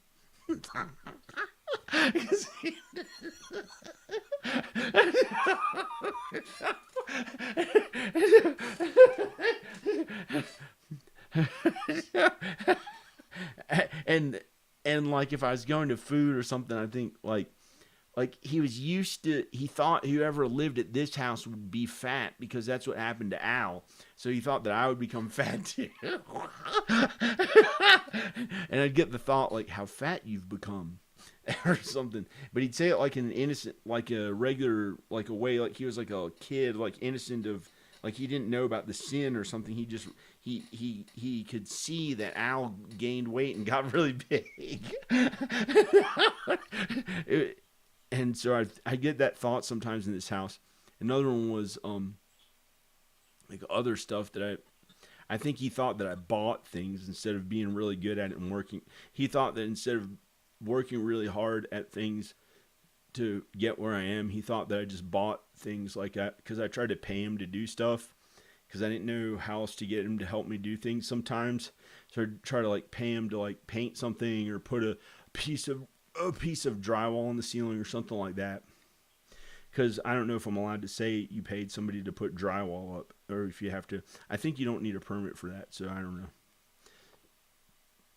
A: and and like if I was going to food or something, I think like Like he was used to, he thought whoever lived at this house would be fat because that's what happened to Al. So he thought that I would become fat too. And I'd get the thought like how fat you've become or something. But he'd say it like an innocent, like a regular, like a way, like he was like a kid, like innocent of, like he didn't know about the sin or something. He just he could see that Al gained weight and got really big. It, and so I get that thought sometimes in this house. Another one was like other stuff that I think he thought that I bought things instead of being really good at it and working. He thought that instead of working really hard at things to get where I am, he thought that I just bought things like that because I tried to pay him to do stuff because I didn't know how else to get him to help me do things sometimes. So I'd try to like pay him to like paint something or put a piece of drywall on the ceiling or something like that. Because I don't know if I'm allowed to say you paid somebody to put drywall up or if you have to. I think you don't need a permit for that, so I don't know.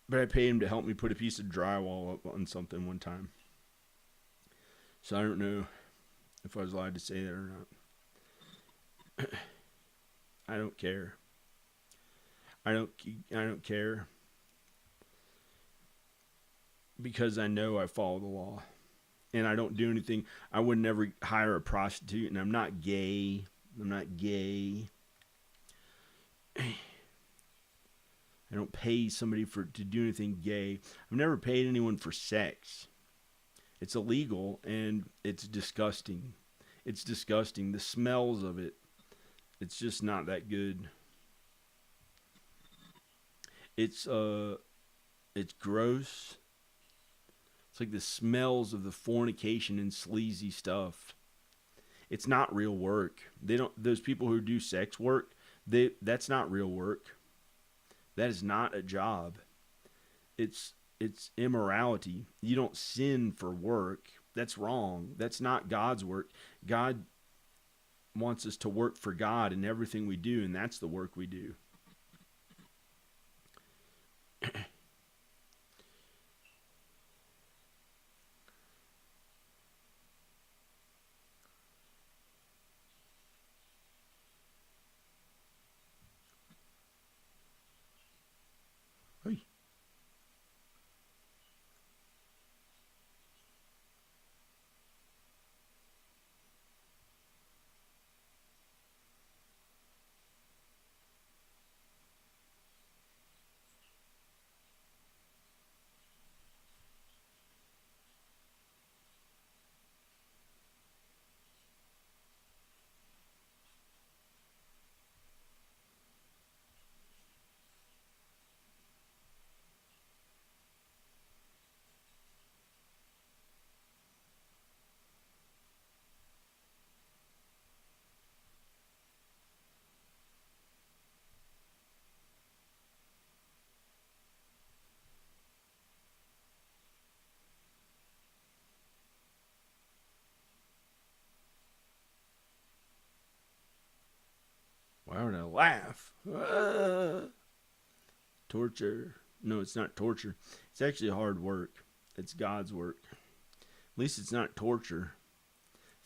A: But I paid him to help me put a piece of drywall up on something one time. So I don't know if I was allowed to say that or not. I don't care. I don't care because I know I follow the law and I don't do anything. I would never hire a prostitute, and I'm not gay. I'm not gay. I don't pay somebody to do anything gay. I've never paid anyone for sex. It's illegal and it's disgusting. It's disgusting. The smells of it. It's just not that good. It's gross. It's like the smells of the fornication and sleazy stuff. It's not real work. They don't. Those people who do sex work, that's not real work. That is not a job. It's immorality. You don't sin for work. That's wrong. That's not God's work. God wants us to work for God in everything we do, and that's the work we do. Hey. Why would I laugh? Torture. No, it's not torture. It's actually hard work. It's God's work. At least it's not torture.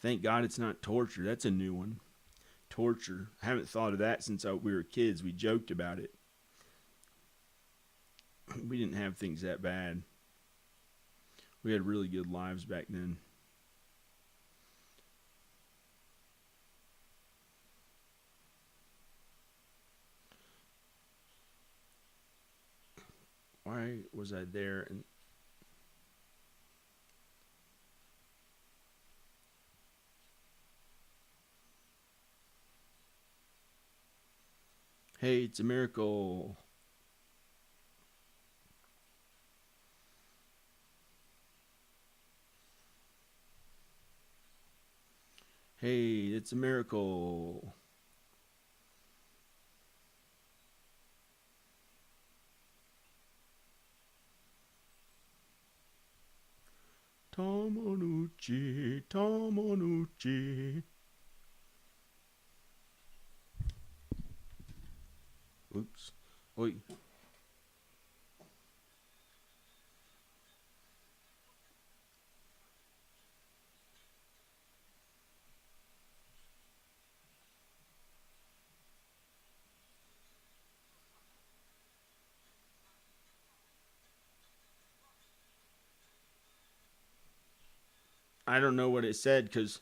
A: Thank God it's not torture. That's a new one. Torture. I haven't thought of that since we were kids. We joked about it. We didn't have things that bad. We had really good lives back then. Why was I there? And hey, it's a miracle. Hey, it's a miracle. Tomonucci, Tomonucci. Oops. Oi. I don't know what it said because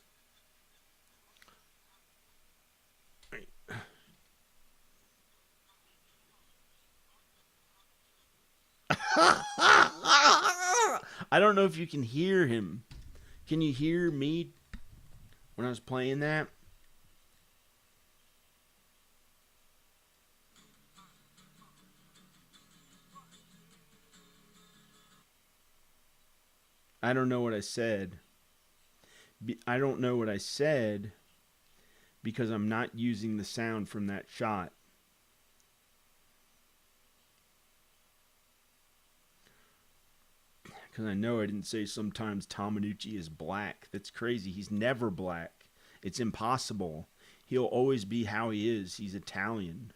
A: I don't know if you can hear him. Can you hear me when I was playing that? I don't know what I said. I don't know what I said because I'm not using the sound from that shot. Because I know I didn't say sometimes Tom Manucci is black. That's crazy. He's never black. It's impossible. He'll always be how he is. He's Italian.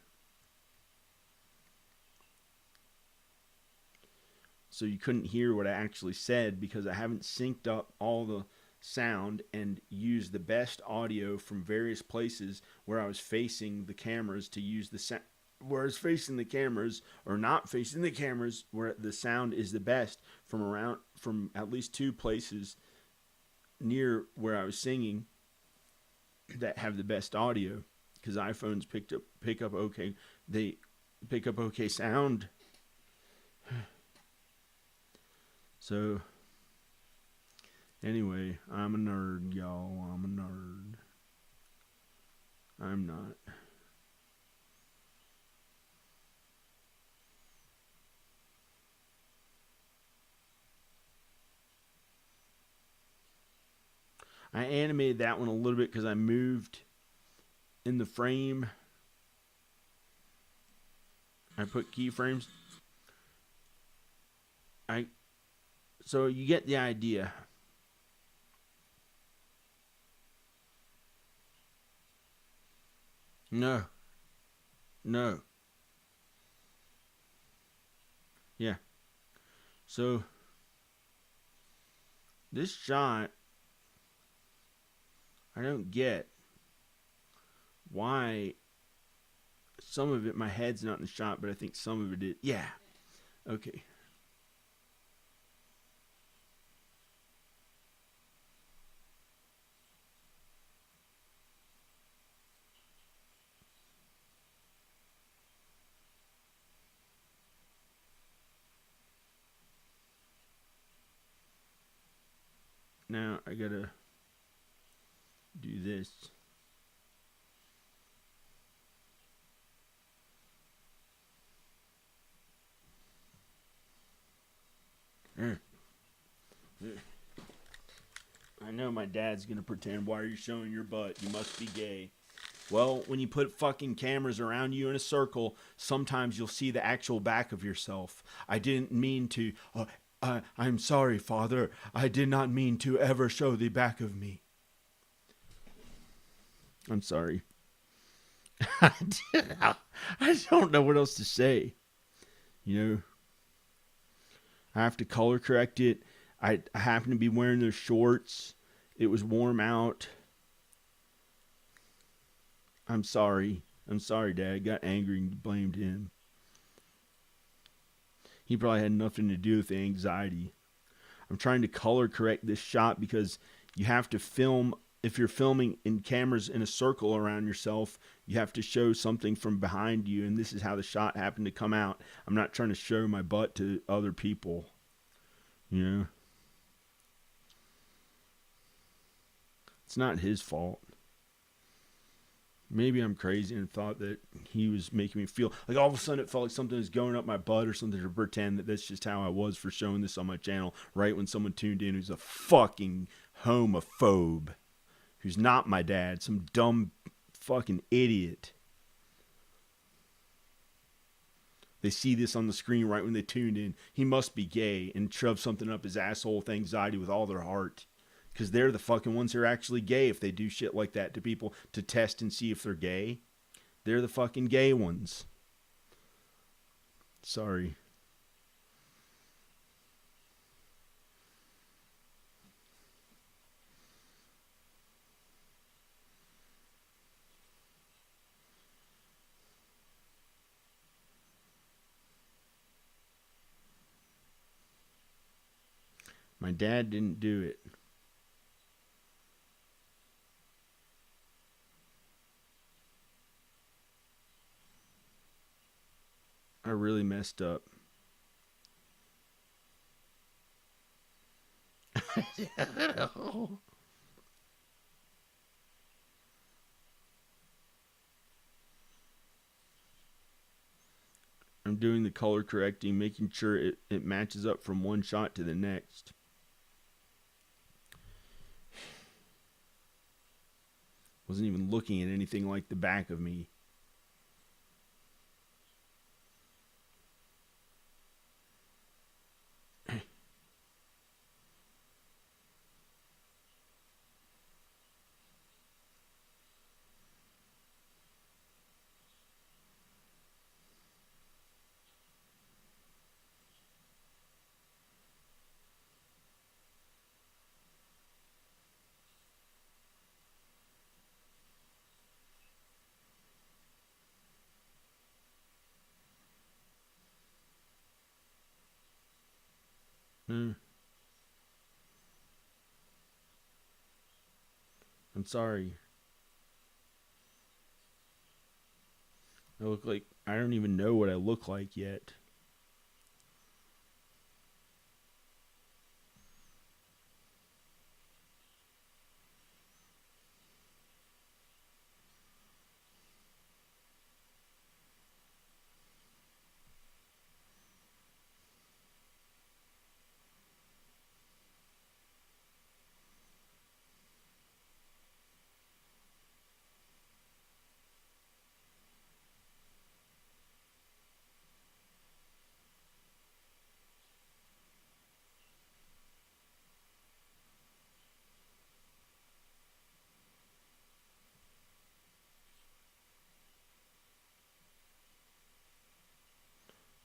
A: So you couldn't hear what I actually said because I haven't synced up all the sound and used the best audio from various places where I was facing the cameras to use the sound. Where I was facing the cameras or not facing the cameras where the sound is the best from at least two places near where I was singing that have the best audio because iPhones pick up okay. They pick up okay sound. So, anyway, I'm a nerd, y'all. I'm a nerd. I'm not. I animated that one a little bit because I moved in the frame. I put keyframes. So you get the idea. No. No. Yeah. So this shot, I don't get why some of it, my head's not in the shot, but I think some of it is. Yeah. Okay. Now I gotta do this. I know my dad's gonna pretend, why are you showing your butt? You must be gay. Well, when you put fucking cameras around you in a circle, sometimes you'll see the actual back of yourself. I didn't mean to. I'm sorry, Father. I did not mean to ever show the back of me. I'm sorry. I don't know what else to say. You know, I have to color correct it. I happen to be wearing those shorts. It was warm out. I'm sorry. I'm sorry, Dad. I got angry and blamed him. He probably had nothing to do with the anxiety. I'm trying to color correct this shot because you have to film. If you're filming in cameras in a circle around yourself, you have to show something from behind you, and this is how the shot happened to come out. I'm not trying to show my butt to other people. You know? It's not his fault. Maybe I'm crazy and thought that he was making me feel like all of a sudden it felt like something was going up my butt or something to pretend that that's just how I was for showing this on my channel right when someone tuned in who's a fucking homophobe, who's not my dad, some dumb fucking idiot. They see this on the screen right when they tuned in. He must be gay and shove something up his asshole with anxiety with all their heart. Because they're the fucking ones who are actually gay if they do shit like that to people to test and see if they're gay. They're the fucking gay ones. Sorry. My dad didn't do it. I really messed up. I'm doing the color correcting, making sure it matches up from one shot to the next. Wasn't even looking at anything like the back of me. Hmm. I'm sorry. I look like I don't even know what I look like yet.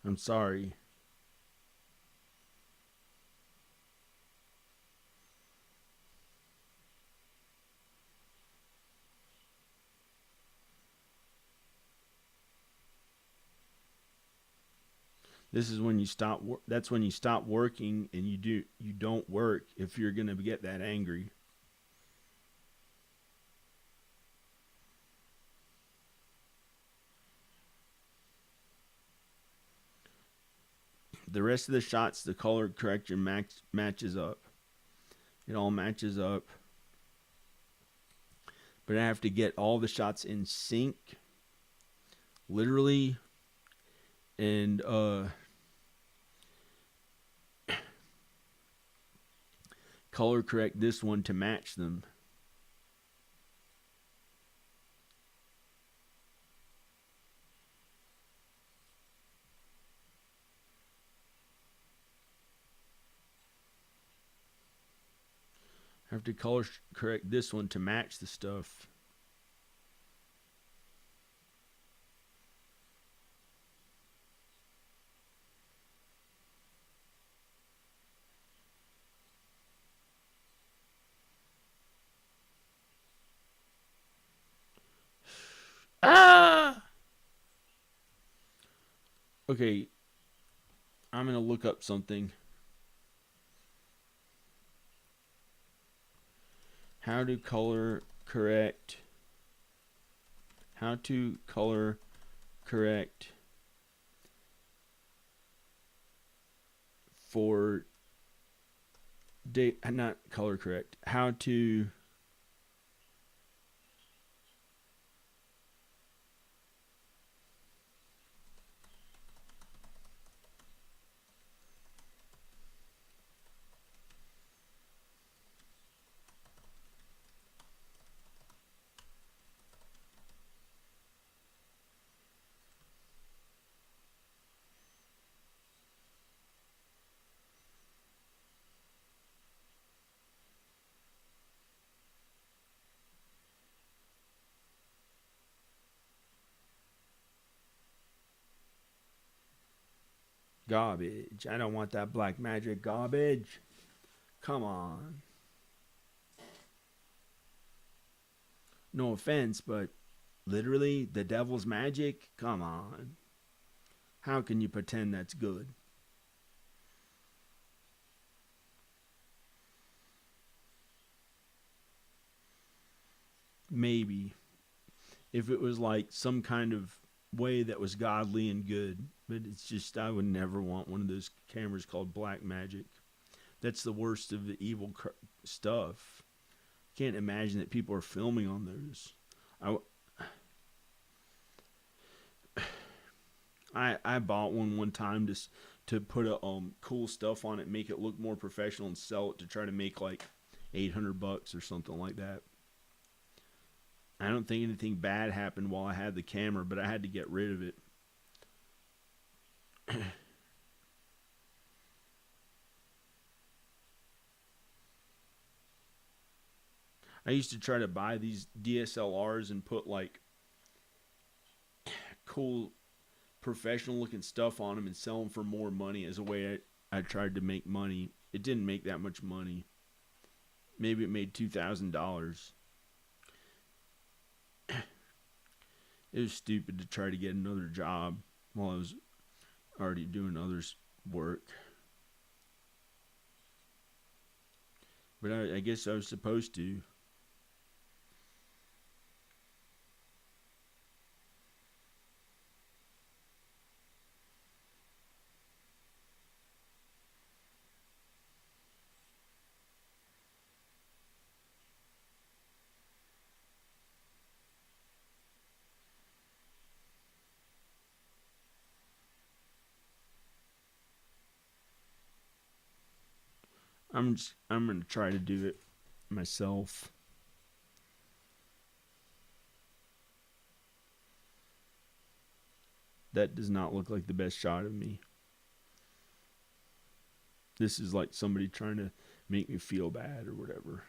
A: I'm sorry. This is when you stop. That's when you stop working, and you don't work if you're gonna get that angry. The rest of the shots, the color correction matches up. It all matches up. But I have to get all the shots in sync, literally, and color correct this one to match them. I have to color correct this one to match the stuff. Ah! Okay, I'm gonna look up something. How to color correct. How to color correct for not color correct. How to garbage. I don't want that black magic garbage. Come on. No offense, but literally the devil's magic? Come on. How can you pretend that's good? Maybe. If it was like some kind of way that was godly and good. But it's just, I would never want one of those cameras called Black Magic. That's the worst of the evil stuff. Can't imagine that people are filming on those. I, I bought one time to put a cool stuff on it, make it look more professional, and sell it to try to make like $800 or something like that. I don't think anything bad happened while I had the camera, but I had to get rid of it. I used to try to buy these DSLRs and put like cool professional looking stuff on them and sell them for more money as a way I tried to make money. It didn't make that much money. Maybe it made $2,000. It was stupid to try to get another job while I was already doing others' work. But I guess I was supposed to. I'm gonna try to do it myself. That does not look like the best shot of me. This is like somebody trying to make me feel bad or whatever.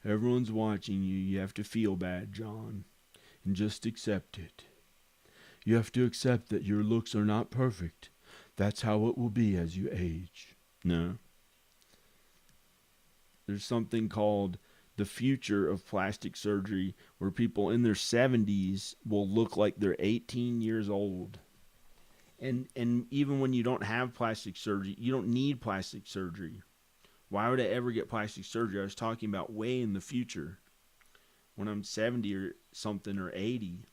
A: Everyone's watching you. You have to feel bad, John, and just accept it. You have to accept that your looks are not perfect. That's how it will be as you age. No. There's something called the future of plastic surgery where people in their 70s will look like they're 18 years old. And even when you don't have plastic surgery, you don't need plastic surgery. Why would I ever get plastic surgery? I was talking about way in the future. When I'm 70 or something or 80,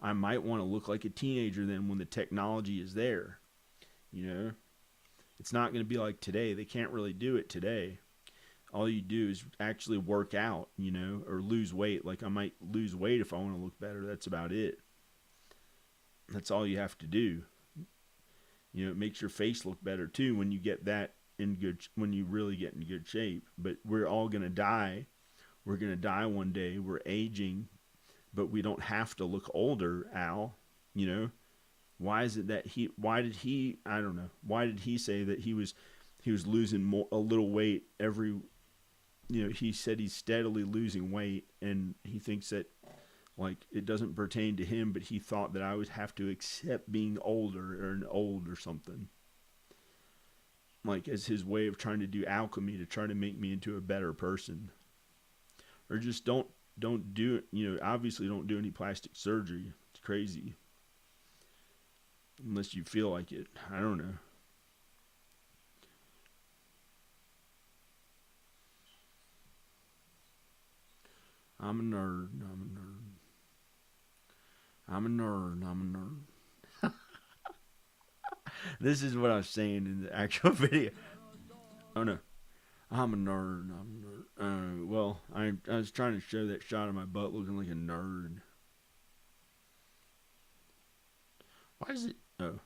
A: I might want to look like a teenager then when the technology is there. You know? It's not going to be like today. They can't really do it today. All you do is actually work out, you know, or lose weight. Like I might lose weight if I want to look better. That's about it. That's all you have to do. You know, it makes your face look better too when you get that in good, when you really get in good shape. But we're all going to die. We're going to die one day. We're aging, but we don't have to look older, Al. You know, why is it that why did he, I don't know. Why did he say that he was losing a little weight every, you know, he said he's steadily losing weight and he thinks that like it doesn't pertain to him, but he thought that I would have to accept being older or an old or something. Like as his way of trying to do alchemy to try to make me into a better person. Or just don't do it, you know, obviously don't do any plastic surgery. It's crazy. Unless you feel like it. I don't know. I'm a nerd. I'm a nerd. I'm a nerd. I'm a nerd. This is what I was saying in the actual video. Oh no. I'm a nerd. I'm a nerd. Well, I was trying to show that shot of my butt looking like a nerd. Why is it? Oh.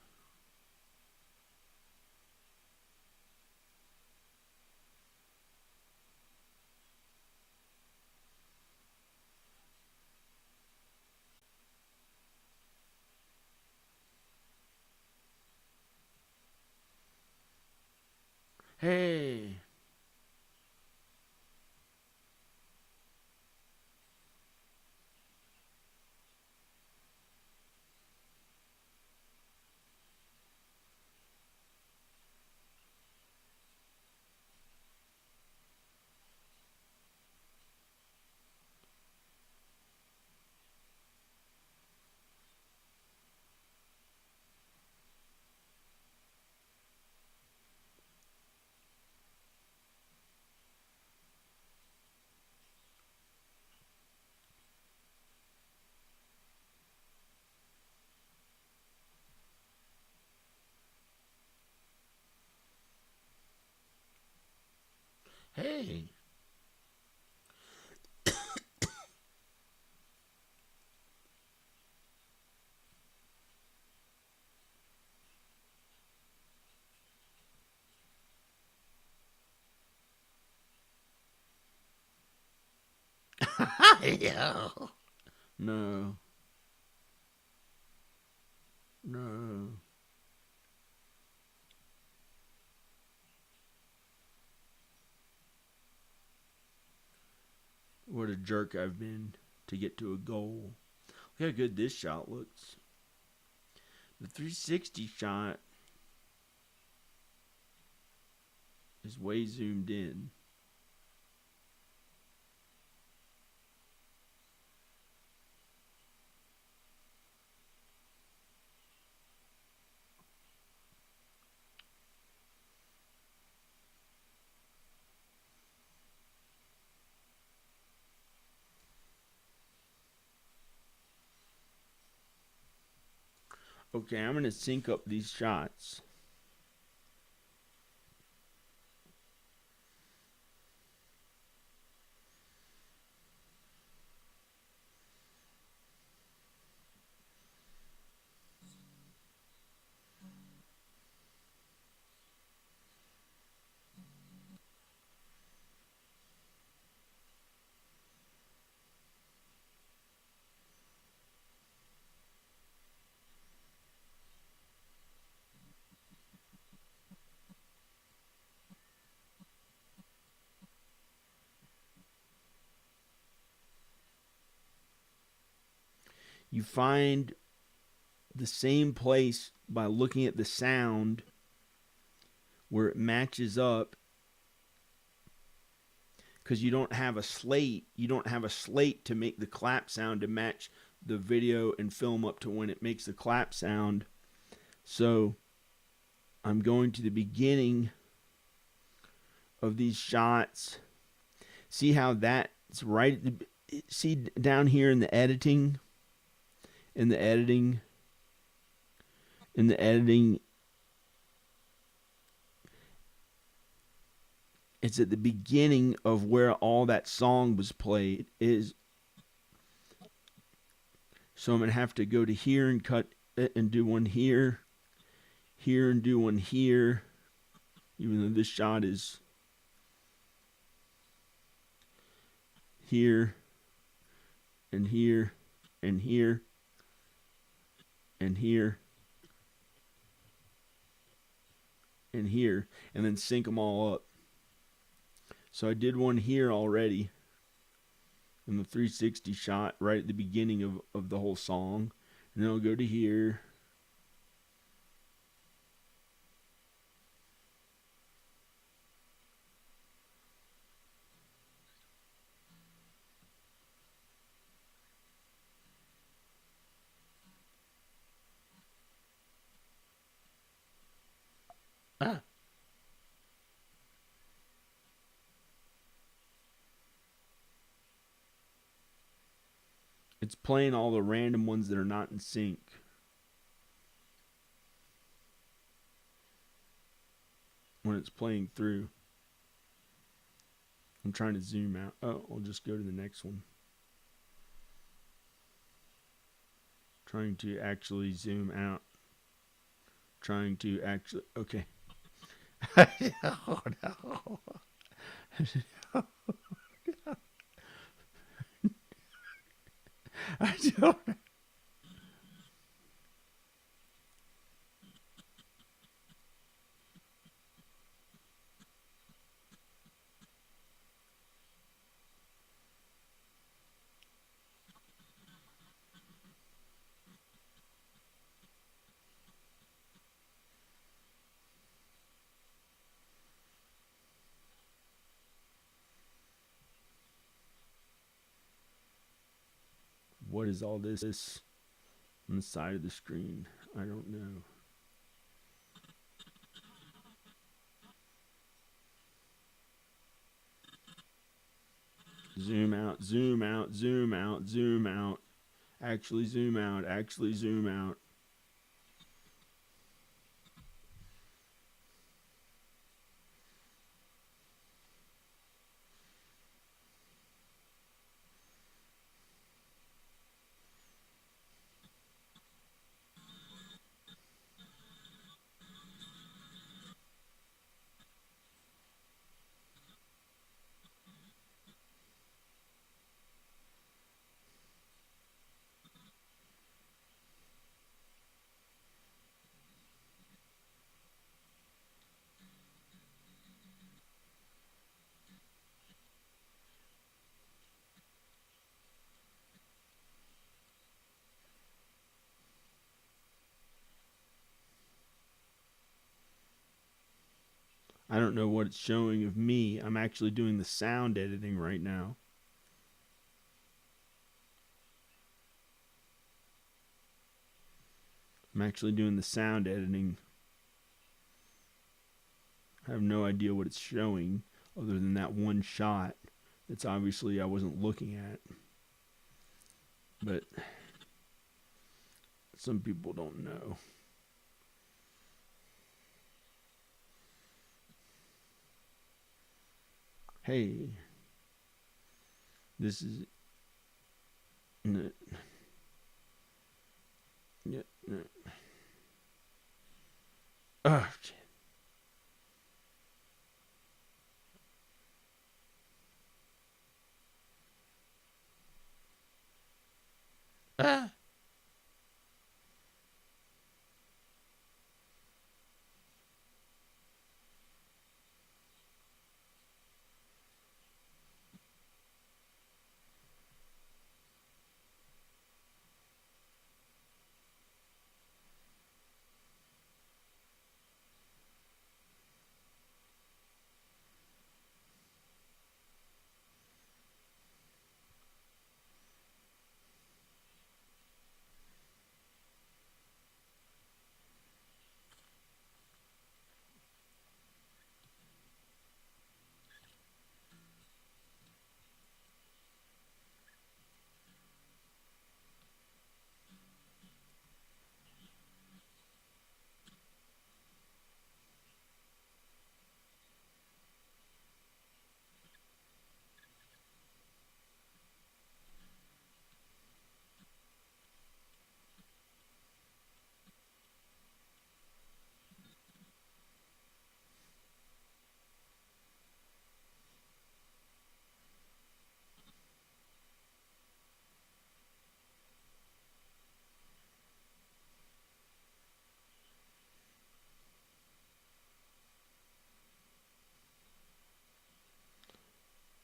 A: Hey. Hey. Yeah. No. No. What a jerk I've been to get to a goal. Look how good this shot looks. The 360 shot is way zoomed in. Okay, I'm going to sync up these shots. You find the same place by looking at the sound where it matches up, because you don't have a slate. You don't have a slate to make the clap sound to match the video and film up to when it makes the clap sound. So I'm going to the beginning of these shots. See how that's right at the, see down here in the editing, in the editing, in the editing, it's at the beginning of where all that song was played. Is so I'm gonna have to go to here and cut it and do one here, here and do one here, even though this shot is here and here and here and here and here, and then sync them all up. So I did one here already in the 360 shot right at the beginning of the whole song. And then I'll go to here. Ah. It's playing all the random ones that are not in sync. When it's playing through. I'm trying to zoom out. Oh, I'll just go to the next one. Trying to actually zoom out. Trying to actually. Okay. Oh, no. I don't. What is all this on the side of the screen? I don't know. Zoom out, zoom out, zoom out, zoom out. Actually zoom out, actually zoom out. I don't know what it's showing of me. I'm actually doing the sound editing right now. I'm actually doing the sound editing. I have no idea what it's showing other than that one shot that's obviously I wasn't looking at. But some people don't know. Hey, this is no, yeah, no. Oh, shit. Ah.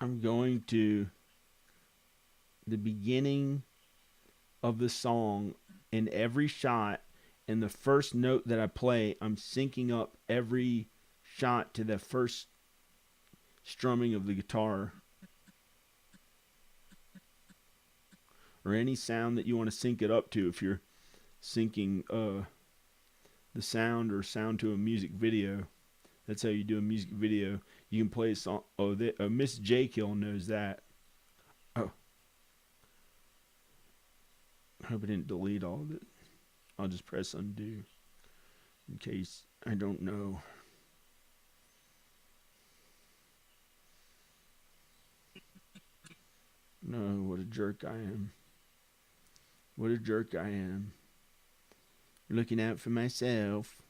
A: I'm going to the beginning of the song in every shot, and the first note that I play, I'm syncing up every shot to the first strumming of the guitar or any sound that you want to sync it up to. If you're syncing the sound or sound to a music video, that's how you do a music video. You can play a song. Oh, Miss J Kill knows that. Oh, I hope I didn't delete all of it. I'll just press undo in case I don't know. No, what a jerk I am. What a jerk I am. Looking out for myself.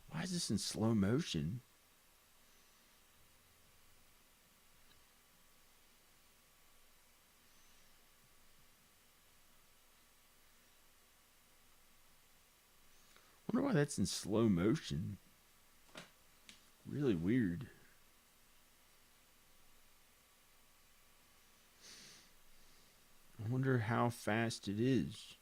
A: Why is this in slow motion? I wonder why that's in slow motion. Really weird. I wonder how fast it is.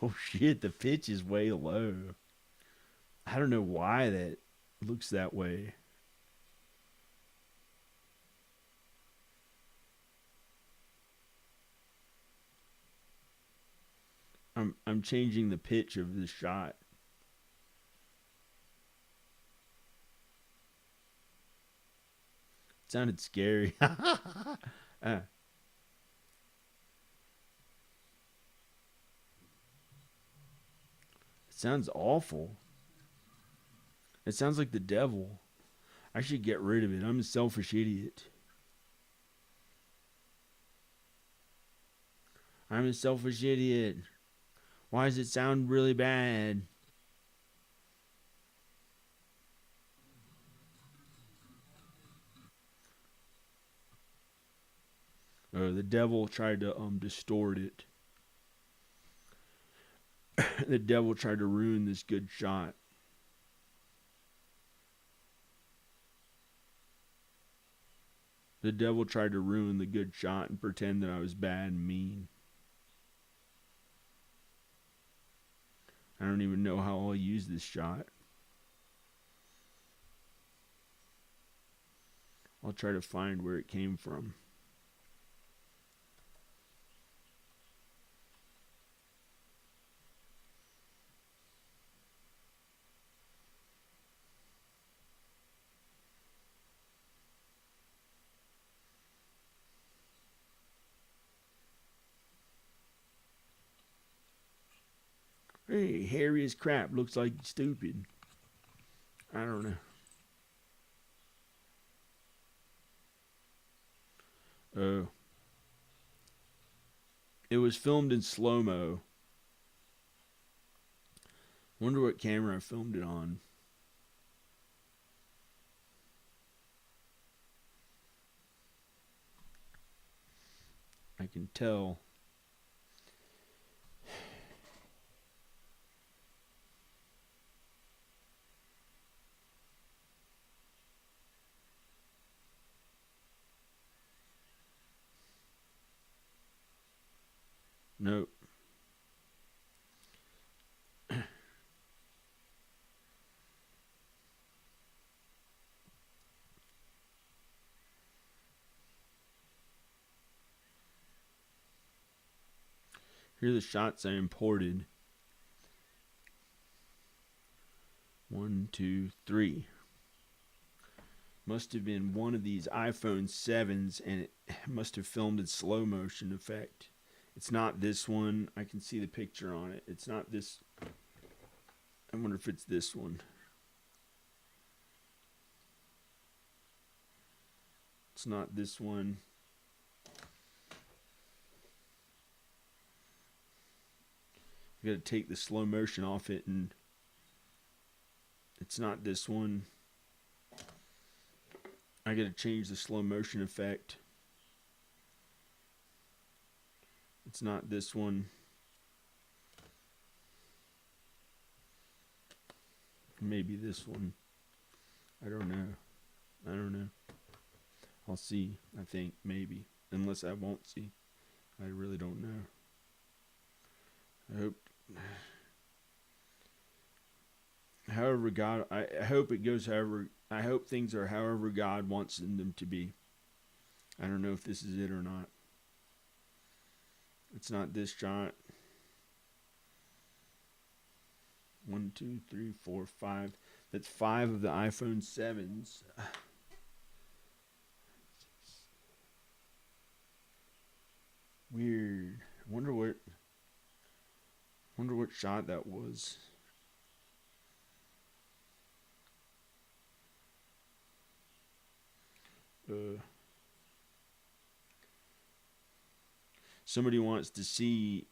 A: Oh shit, the pitch is way low. I don't know why that looks that way. I'm changing the pitch of the shot. It sounded scary. It sounds awful. It sounds like the devil. I should get rid of it. I'm a selfish idiot. I'm a selfish idiot. Why does it sound really bad? The devil tried to distort it. The devil tried to ruin this good shot. The devil tried to ruin the good shot and pretend that I was bad and mean. I don't even know how I'll use this shot. I'll try to find where it came from. Hey, hairy as crap. Looks like stupid. I don't know. Oh. It was filmed in slow-mo. Wonder what camera I filmed it on. I can tell. Nope. Here are the shots I imported. 1, 2, 3. Must have been one of these iPhone 7s, and it must have filmed in slow motion effect. It's not this one. I can see the picture on it. It's not this. I wonder if it's this one. It's not this one. I gotta take the slow motion off it, and it's not this one. I gotta change the slow motion effect. It's not this one. Maybe this one. I don't know. I'll see, I think, maybe. Unless I won't see. I really don't know. I hope it goes however, I hope things are however God wants them to be. I don't know if this is it or not. It's not this shot. 1, 2, 3, 4, 5. That's 5 of the iPhone 7s. Weird. Wonder what shot that was. Somebody wants to see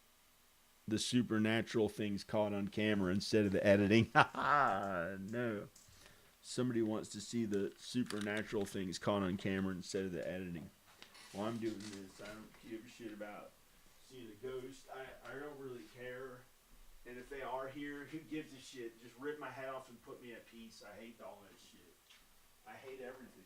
A: the supernatural things caught on camera instead of the editing. No. Somebody wants to see the supernatural things caught on camera instead of the editing. Well, I'm doing this. I don't give a shit about seeing a ghost. I don't really care. And if they are here, who gives a shit? Just rip my head off and put me at peace. I hate all that shit. I hate everything.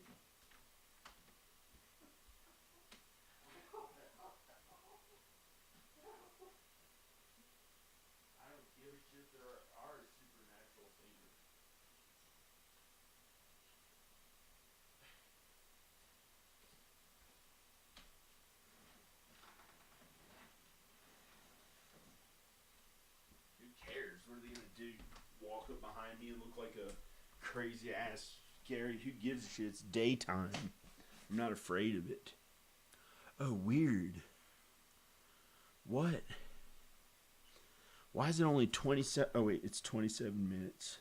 A: I don't give a shit there are supernatural things. Who cares? What are they gonna do? Walk up behind me and look like a crazy ass scary? Who gives a shit? It's daytime. I'm not afraid of it. Oh, weird. What? Why is it only 27? Oh, wait, it's 27 minutes.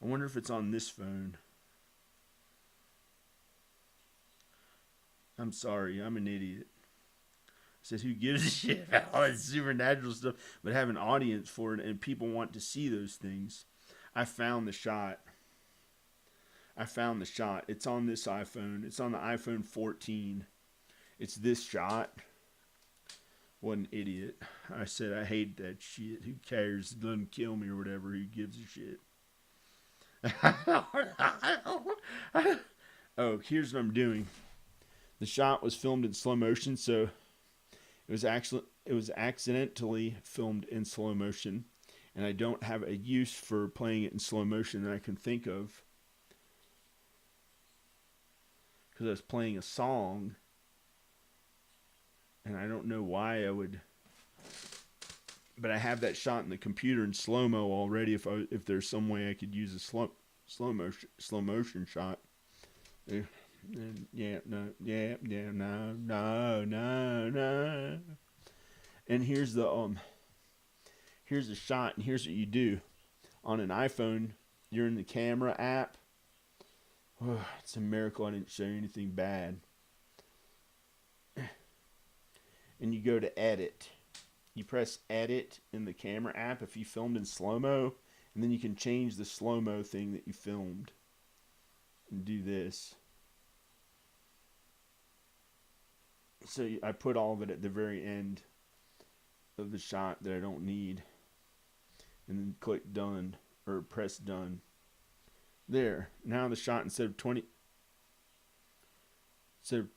A: I wonder if it's on this phone. I'm sorry, I'm an idiot. Says who gives a shit about all that supernatural stuff, but have an audience for it, and people want to see those things. I found the shot. It's on this iPhone. It's on the iPhone 14. It's this shot. What an idiot. I said I hate that shit. Who cares? It doesn't kill me or whatever. Who gives a shit? Oh, here's what I'm doing. The shot was filmed in slow motion, so it was accidentally filmed in slow motion, and I don't have a use for playing it in slow motion that I can think of, because I was playing a song, and I don't know why I would. But I have that shot in the computer in slow mo already. If there's some way I could use a slow motion shot. Yeah, no, no. And here's the shot, and here's what you do. On an iPhone, you're in the camera app. Oh, it's a miracle I didn't show you anything bad. And you go to edit. You press edit in the camera app if you filmed in slow-mo, and then you can change the slow-mo thing that you filmed. And do this. So I put all of it at the very end of the shot that I don't need. And then click done, or press done. There. Now the shot instead of 20. So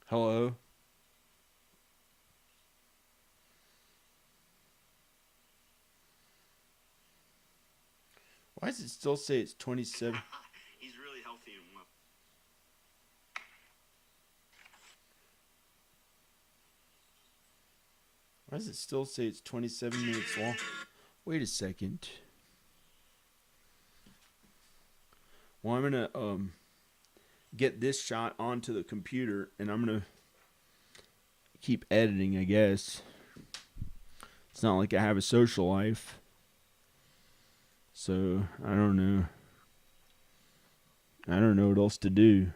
A: hello. Why does it still say it's 27?
B: He's really healthy and well.
A: Why does it still say it's 27 minutes long? Wait a second. Well, I'm gonna get this shot onto the computer, and I'm gonna keep editing, I guess. It's not like I have a social life. So, I don't know. I don't know what else to do.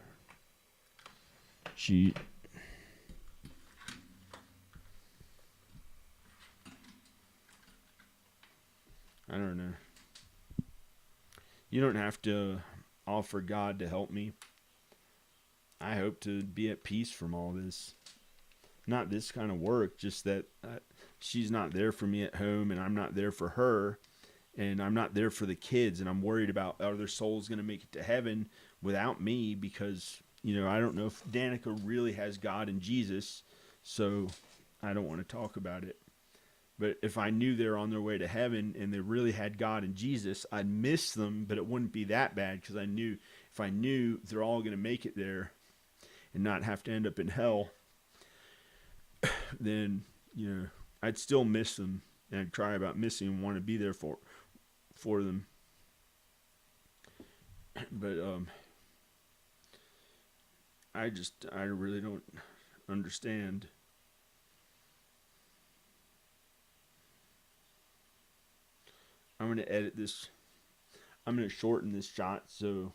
A: I don't know. You don't have to offer God to help me. I hope to be at peace from all this. Not this kind of work, just that she's not there for me at home, and I'm not there for her, and I'm not there for the kids, and I'm worried about are their souls going to make it to heaven without me, because, I don't know if Danica really has God and Jesus, so I don't want to talk about it. But if I knew they're on their way to heaven and they really had God and Jesus, I'd miss them, but it wouldn't be that bad, because if I knew they're all going to make it there and not have to end up in hell, then, I'd still miss them, and I'd cry about missing and want to be there for them. But I really don't understand. I'm going to edit this. I'm going to shorten this shot so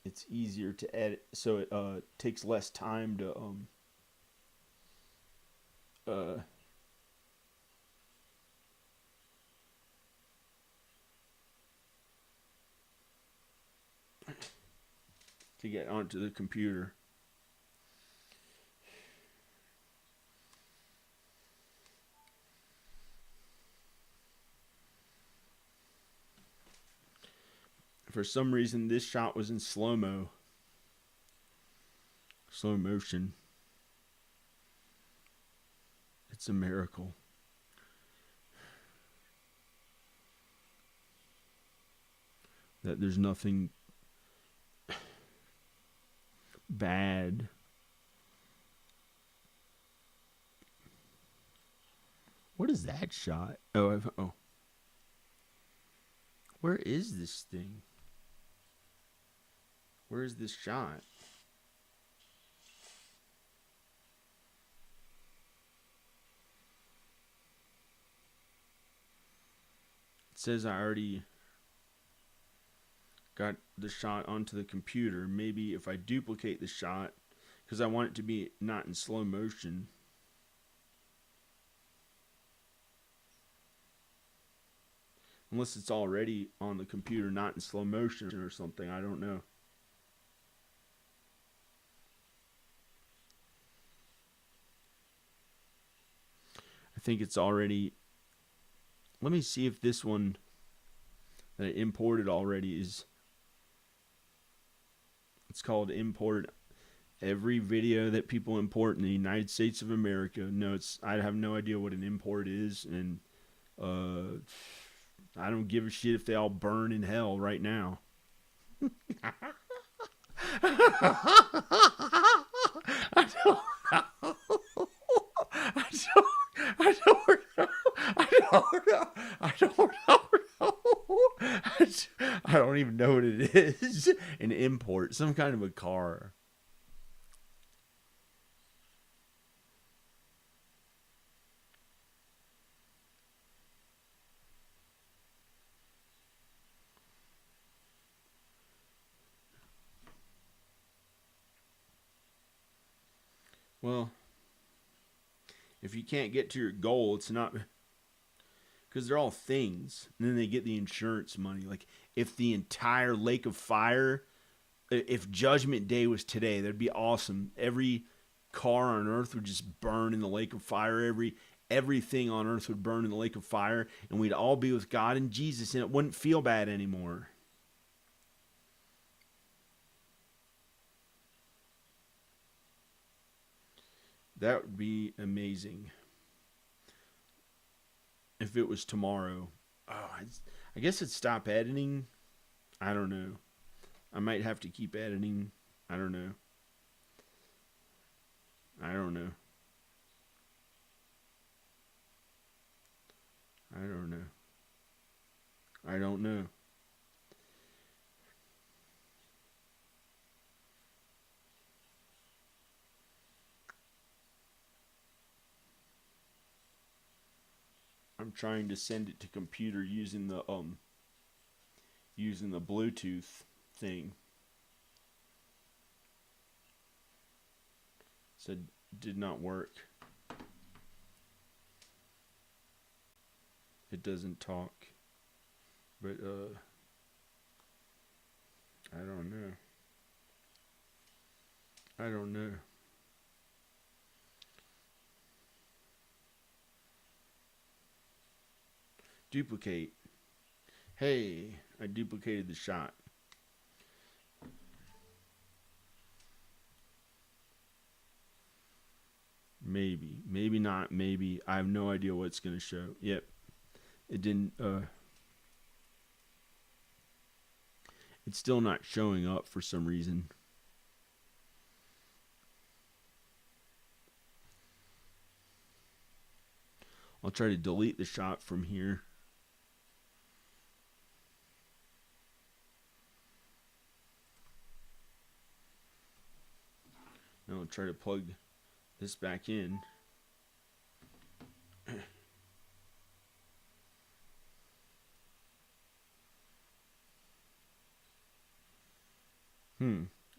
A: it's easier to edit, so it takes less time to to get onto the computer. For some reason, this shot was in slow motion. It's a miracle. That there's nothing bad. What is that shot? Oh. Where is this thing? Where is this shot? It's says I already got the shot onto the computer. Maybe if I duplicate the shot, because I want it to be not in slow motion. Unless it's already on the computer, not in slow motion or something. I don't know. I think it's already... Let me see if this one that I imported already is... It's called import every video that people import in the United States of America. No, I have no idea what an import is, and I don't give a shit if they all burn in hell right now. I don't know. I don't even know what it is. An import, some kind of a car. Well, if you can't get to your goal, it's not... Because they're all things. And then they get the insurance money. Like, if the entire Lake of Fire... If Judgment Day was today, that'd be awesome. Every car on Earth would just burn in the Lake of Fire. Everything on Earth would burn in the Lake of Fire. And we'd all be with God and Jesus. And it wouldn't feel bad anymore. That would be amazing. If it was tomorrow. Oh, I guess I'd stop editing. I don't know. I might have to keep editing. I don't know. I don't know. I don't know. I don't know. I'm trying to send it to computer using the Bluetooth thing. Said did not work. It doesn't talk. But I don't know. I don't know. Duplicate. Hey, I duplicated the shot. Maybe. Maybe not. Maybe. I have no idea what it's going to show. Yep. It didn't. It's still not showing up for some reason. I'll try to delete the shot from here. Now I'll try to plug this back in.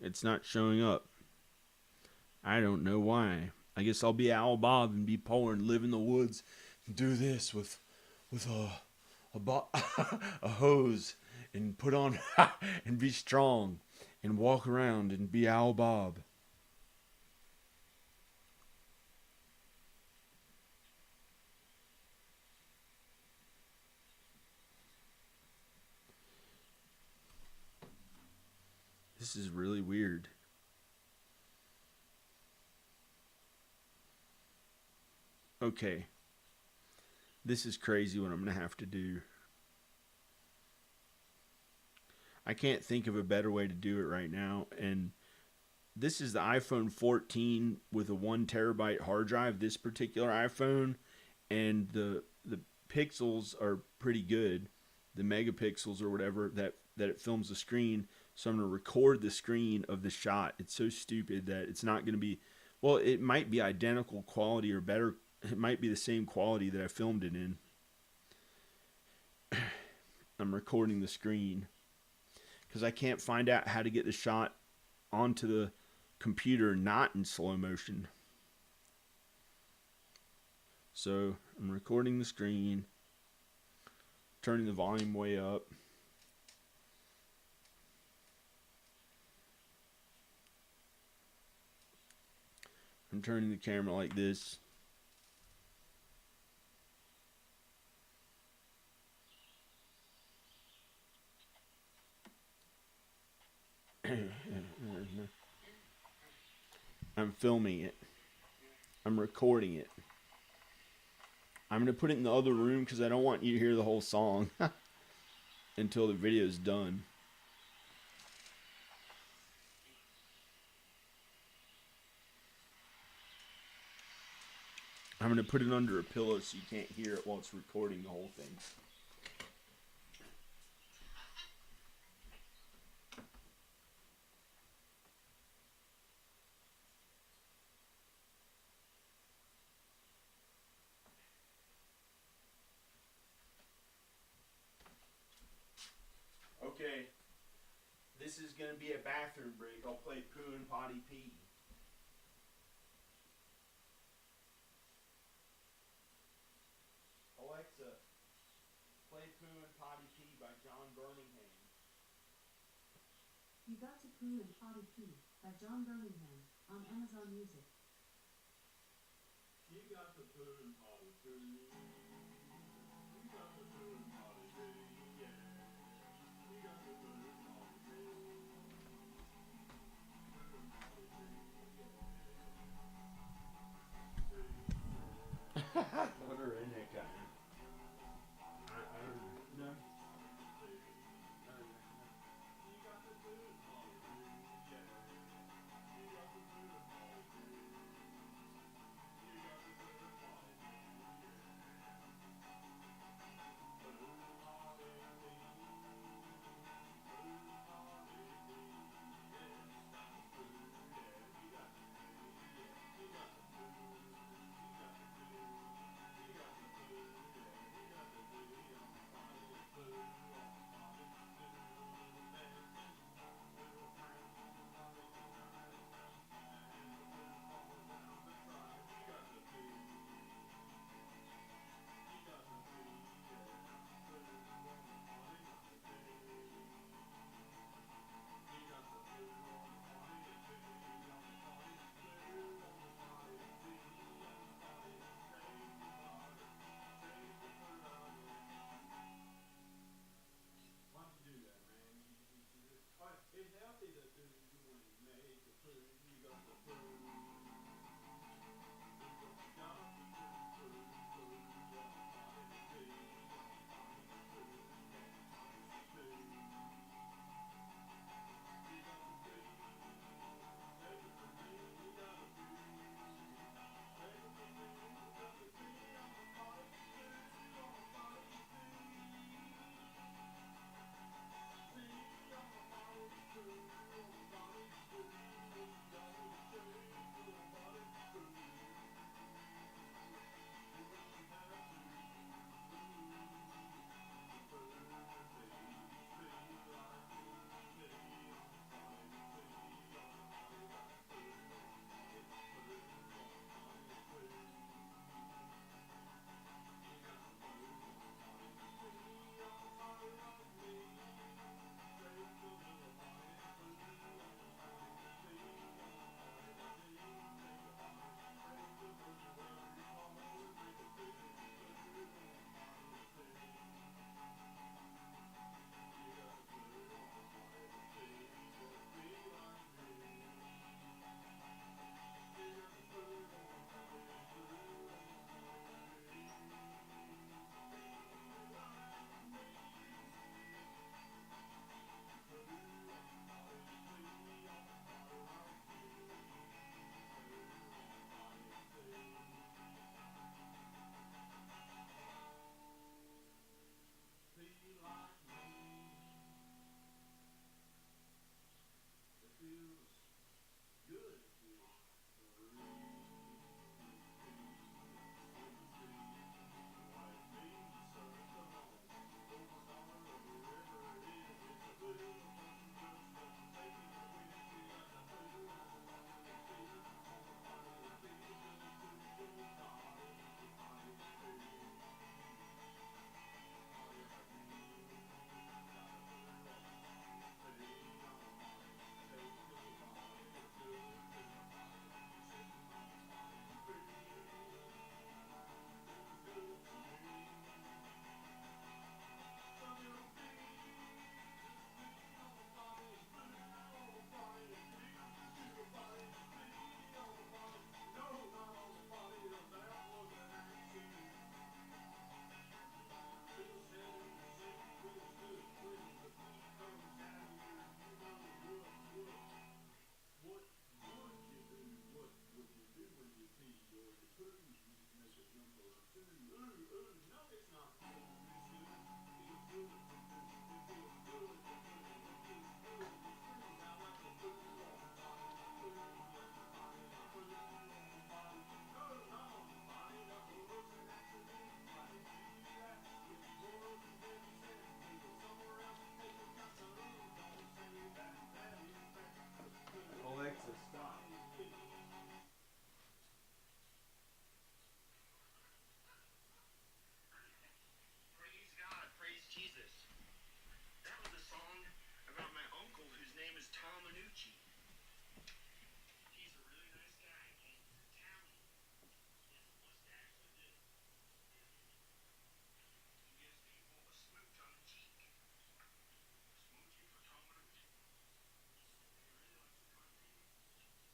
A: It's not showing up. I don't know why. I guess I'll be Owl Bob and be poor and live in the woods and do this with a hose and put on and be strong and walk around and be Owl Bob. This is really weird. Okay. This is crazy what I'm going to have to do. I can't think of a better way to do it right now. And this is the iPhone 14 with a 1 terabyte hard drive, this particular iPhone. And the pixels are pretty good. The megapixels or whatever that it films the screen. So I'm going to record the screen of the shot. It's so stupid that it's not going to be... Well, it might be identical quality or better. It might be the same quality that I filmed it in. I'm recording the screen because I can't find out how to get the shot onto the computer not in slow motion. So I'm recording the screen, turning the volume way up. I'm turning the camera like this. I'm filming it. I'm recording it. I'm going to put it in the other room because I don't want you to hear the whole song until the video's done. I'm going to put it under a pillow so you can't hear it while it's recording the whole thing. Okay, this is going to be a bathroom break. I'll play Poo and Potty Pee. Alexa, play Poo and Potty Pee by John Birmingham.
C: You Got to Poo and Potty Pee by John Birmingham on Amazon Music.
A: You got to poo and potty pee. You got to poo and potty pee, yeah. You got to poo and potty pee. Poo and potty pee, yeah. What a redneck guy. I don't know. No. You got to poo and potty pee, yeah. You got to poo and potty pee. You got to poo and potty pee, yeah. Alexa, stop.
B: Praise God, praise Jesus. That was a song about my uncle whose name is Tom Anucci. He's a really nice guy and he's Italian. His mustache like this. He gives people a smooch on the cheek. Smoochie for Tom Anucci. He really likes to come to you.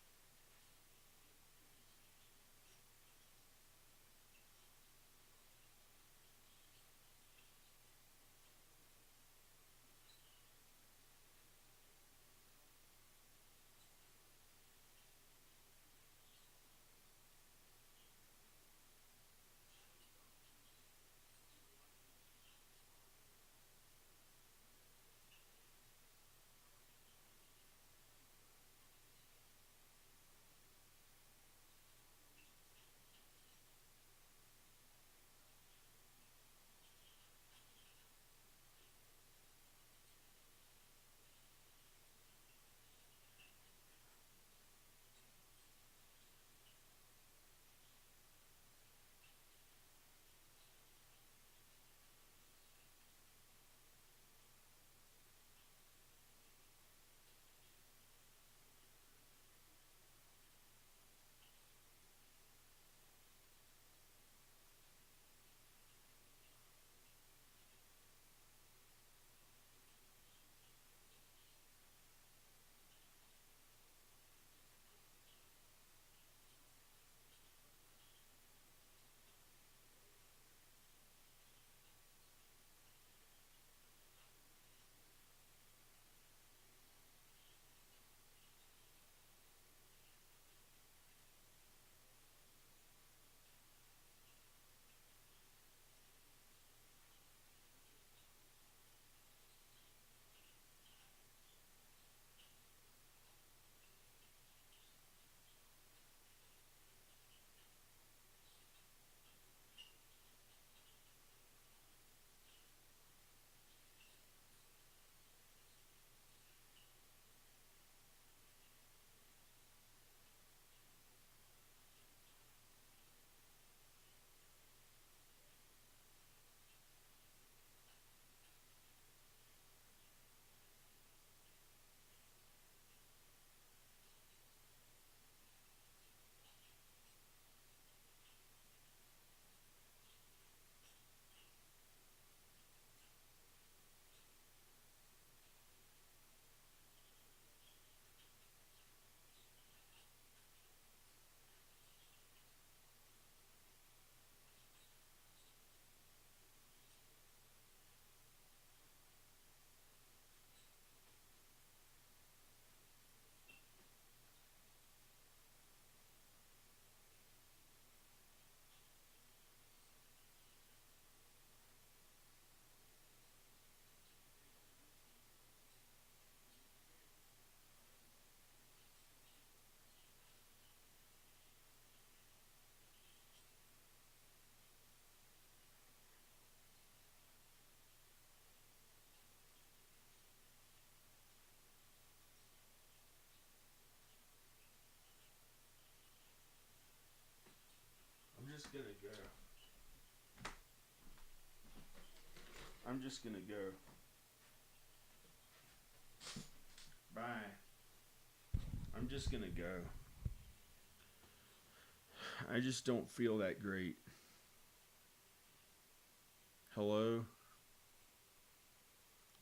A: I'm just gonna go. I'm just gonna go. Bye. I'm just gonna go. I just don't feel that great. Hello?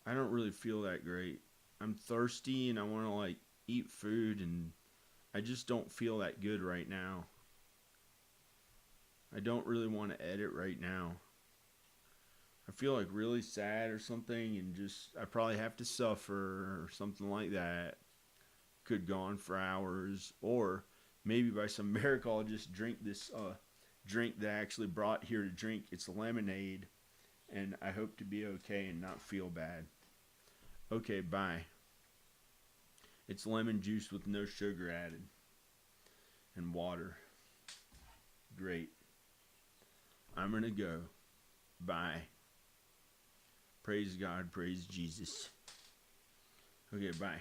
A: I don't really feel that great. I'm thirsty and I want to like eat food and I just don't feel that good right now. I don't really want to edit right now. I feel like really sad or something and just I probably have to suffer or something like that. Could go on for hours or maybe by some miracle I'll just drink that I actually brought here to drink. It's lemonade, and I hope to be okay and not feel bad. Okay, bye. It's lemon juice with no sugar added. And water. Great. I'm gonna go. Bye. Praise God, praise Jesus. Okay, bye.